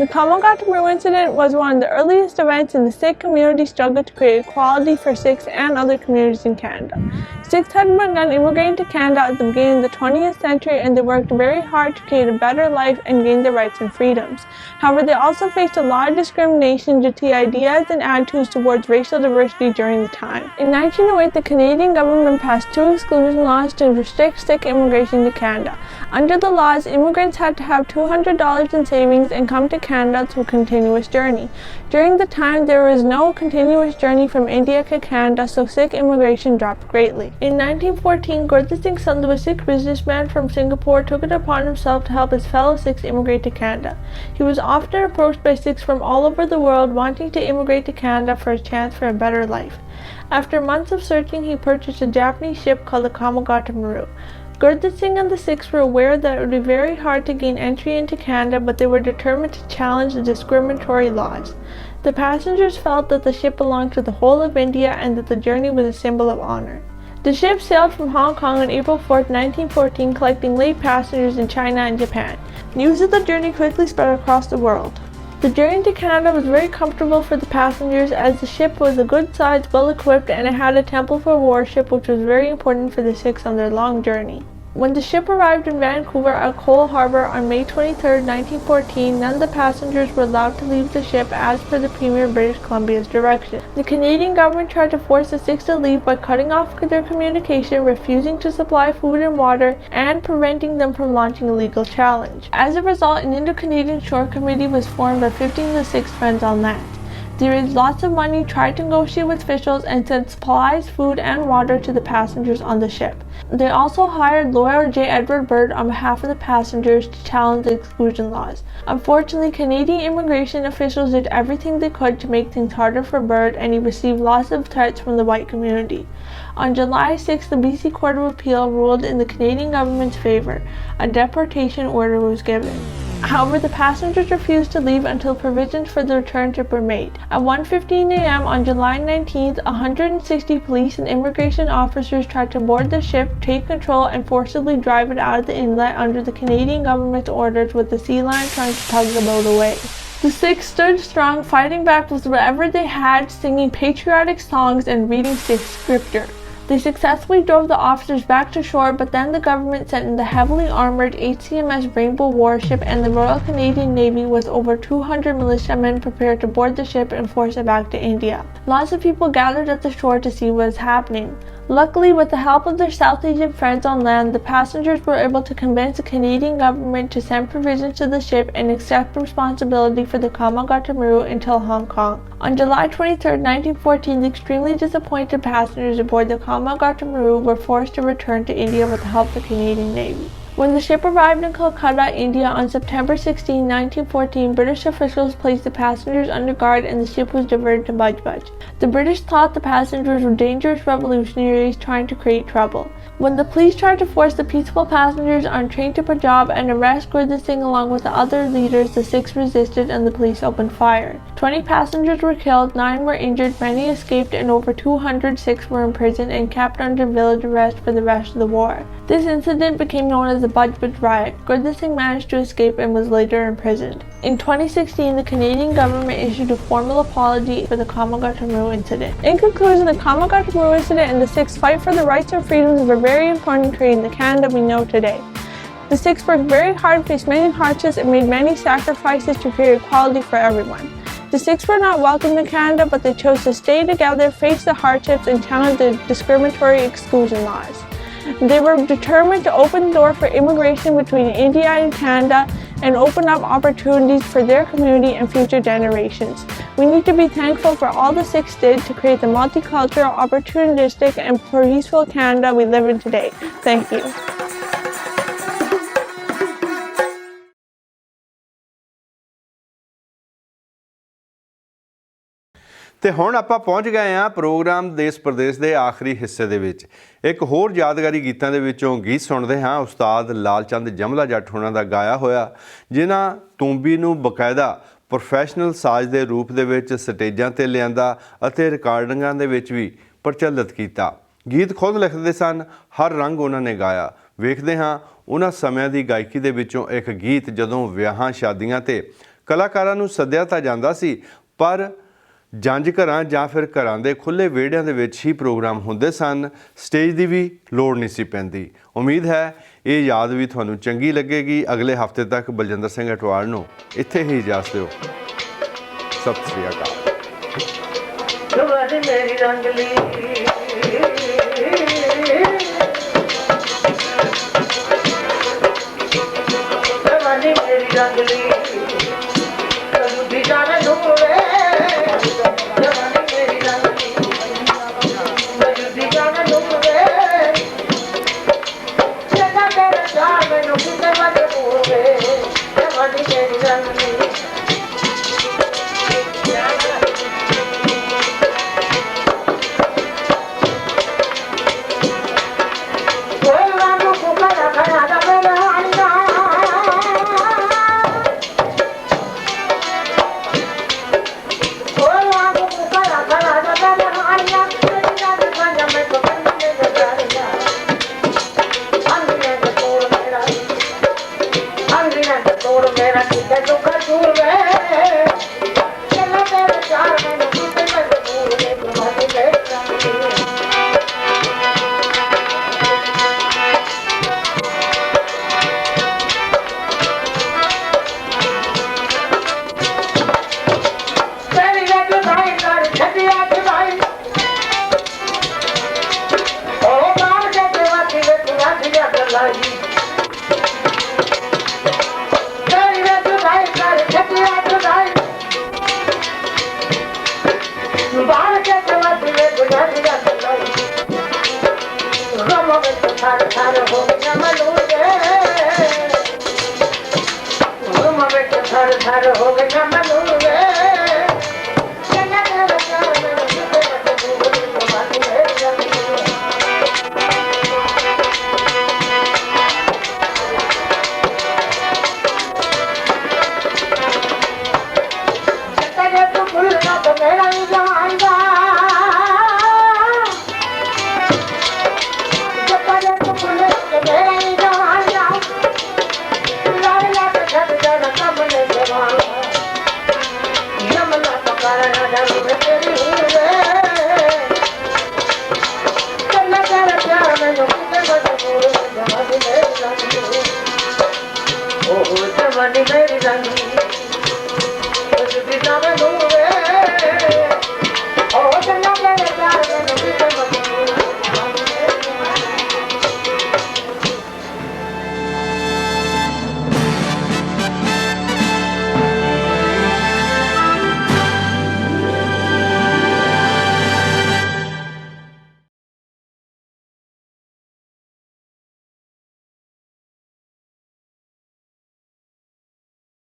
The Kamagata incident was one of the earliest events in the Sikh community's struggle to create equality for Sikhs and other communities in Canada. Sikhs had begun immigrating to Canada at the beginning of the 20th century, and they worked very hard to create a better life and gain their rights and freedoms. However, they also faced a lot of discrimination due to ideas and attitudes towards racial diversity during the time. In 1908, the Canadian government passed 2 exclusion laws to restrict Sikh immigration to Canada. Under the laws, immigrants had to have $200 in savings and come to Canada through a continuous journey. During the time, there was no continuous journey from India to Canada, so Sikh immigration dropped greatly. In 1914, Gurdat Singh Sandhu, a Sikh businessman from Singapore, took it upon himself to help his fellow Sikhs immigrate to Canada. He was often approached by Sikhs from all over the world wanting to immigrate to Canada for a chance for a better life. After months of searching, he purchased a Japanese ship called the Kamagata Maru. Gurdat Singh and the Sikhs were aware that it would be very hard to gain entry into Canada, but they were determined to challenge the discriminatory laws. The passengers felt that the ship belonged to the whole of India and that the journey was a symbol of honor. The ship sailed from Hong Kong on April 4, 1914, collecting late passengers in China and Japan. News of the journey quickly spread across the world. The journey to Canada was very comfortable for the passengers as the ship was a good size, well equipped, and it had a temple for worship, which was very important for the Sikhs on their long journey. When the ship arrived in Vancouver at Cole Harbour on May 23, 1914, none of the passengers were allowed to leave the ship as per the Premier British Columbia's direction. The Canadian government tried to force the Sikhs to leave by cutting off their communication, refusing to supply food and water, and preventing them from launching a legal challenge. As a result, an Indo-Canadian Shore Committee was formed by 15 of the Sikhs friends on land. They raised lots of money, tried to negotiate with officials, and sent supplies, food, and water to the passengers on the ship. They also hired lawyer J. Edward Byrd on behalf of the passengers to challenge the exclusion laws. Unfortunately, Canadian immigration officials did everything they could to make things harder for Byrd, and he received lots of threats from the white community. On July 6, the BC Court of Appeal ruled in the Canadian government's favor. A deportation order was given. However, the passengers refused to leave until provisions for the return trip were made. At 1:15 a.m. on July 19th, 160 police and immigration officers tried to board the ship, take control, and forcibly drive it out of the inlet under the Canadian government's orders, with the Sea Lion trying to tug the boat away. The Sikhs stood strong, fighting back with whatever they had, singing patriotic songs and reading Sikh scripture. They successfully drove the officers back to shore, but then the government sent in the heavily armored HCMS Rainbow warship and the Royal Canadian Navy with over 200 militiamen prepared to board the ship and force it back to India. Lots of people gathered at the shore to see what was happening. Luckily, with the help of their South Asian friends on land, the passengers were able to convince the Canadian government to send provisions to the ship and accept responsibility for the Kamagata Maru until Hong Kong. On July 23, 1914, the extremely disappointed passengers aboard the Kamagata Maru were forced to return to India with the help of the Canadian Navy. When the ship arrived in Calcutta, India on September 16, 1914, British officials placed the passengers under guard and the ship was diverted to Bajbaj. The British thought the passengers were dangerous revolutionaries trying to create trouble. When the police tried to force the peaceful passengers on train to Punjab and arrest Gurdeep Singh along with the other leaders, the Sikhs resisted and the police opened fire. 20 passengers were killed, 9 were injured, many escaped, and over 200 Sikhs were imprisoned and kept under village arrest for the rest of the war. This incident became known as the Bajbaj riot. Gurdeep Singh managed to escape and was later imprisoned. In 2016, the Canadian government issued a formal apology for the Kamagata Maru incident. In conclusion, the Kamagata Maru incident and the Sikhs' fight for the rights and freedoms of a very important trade in the Canada we know today. The Sikhs worked very hard, faced many hardships, and made many sacrifices to create equality for everyone. The Sikhs were not welcome in Canada, but they chose to stay together, face the hardships, and challenge the discriminatory exclusion laws. They were determined to open the door for immigration between India and Canada and open up opportunities for their community and future generations. We need to be thankful for all the Sikhs did to create the multicultural, opportunistic, and peaceful Canada we live in today. Thank you. ਤੇ ਹੁਣ ਆਪਾਂ ਪਹੁੰਚ ਗਏ ਹਾਂ programme ਦੇਸ਼ ਪ੍ਰਦੇਸ਼ ਦੇ ਆਖਰੀ ਹਿੱਸੇ ਦੇ ਵਿੱਚ। ਇੱਕ ਹੋਰ ਯਾਦਗਾਰੀ ਗੀਤਾਂ ਦੇ ਵਿੱਚੋਂ ਗੀਤ ਸੁਣਦੇ ਹਾਂ ਉਸਤਾਦ ਲਾਲਚੰਦ ਜਮਲਾ ਜੱਟ ਹੋਣਾ ਦਾ ਗਾਇਆ ਹੋਇਆ, ਜਿਨ੍ਹਾਂ ਤੂੰਬੀ ਨੂੰ ਬਕਾਇਦਾ ਪ੍ਰੋਫੈਸ਼ਨਲ ਸਾਜ਼ ਦੇ ਰੂਪ ਦੇ ਵਿੱਚ ਸਟੇਜਾਂ ਤੇ ਲਿਆਂਦਾ ਅਤੇ ਰਿਕਾਰਡਿੰਗਾਂ ਦੇ ਵਿੱਚ ਵੀ ਪ੍ਰਚਲਿਤ ਕੀਤਾ। ਗੀਤ ਖੁਦ ਲਿਖਦੇ ਸਨ, ਹਰ ਰੰਗ ਉਹਨਾਂ ਨੇ ਗਾਇਆ। ਵੇਖਦੇ ਹਾਂ ਉਹਨਾਂ ਸਮਿਆਂ ਦੀ ਗਾਇਕੀ ਦੇ ਵਿੱਚੋਂ ਇੱਕ ਗੀਤ ਜਦੋਂ ਵਿਆਹਾਂ ਸ਼ਾਦੀਆਂ ਤੇ ਕਲਾਕਾਰਾਂ ਨੂੰ ਸੱਦਿਆ ਤਾਂ ਜਾਂਦਾ ਸੀ, ਪਰ ਜੰਝ ਘਰਾਂ ਜਾਂ ਫਿਰ ਘਰਾਂ ਦੇ ਖੁੱਲ੍ਹੇ ਵਿਹੜਿਆਂ ਦੇ ਵਿੱਚ ਹੀ ਪ੍ਰੋਗਰਾਮ ਹੁੰਦੇ ਸਨ। ਸਟੇਜ ਦੀ ਵੀ ਲੋੜ ਨਹੀਂ ਸੀ ਪੈਂਦੀ। ਉਮੀਦ ਹੈ ਇਹ ਯਾਦ ਵੀ ਤੁਹਾਨੂੰ ਚੰਗੀ ਲੱਗੇਗੀ। ਅਗਲੇ ਹਫ਼ਤੇ ਤੱਕ ਬਲਜਿੰਦਰ ਸਿੰਘ ਅਟਵਾਲ ਨੂੰ ਇੱਥੇ ਹੀ ਇਜਾਜ਼ਤ ਦਿਓ। ਸਤਿ ਸ਼੍ਰੀ ਅਕਾਲ। बाल के चमक में गुजर जाता गम में थर थर हो गया मलूरे गम में थर थर हो गया मलूरे Oh,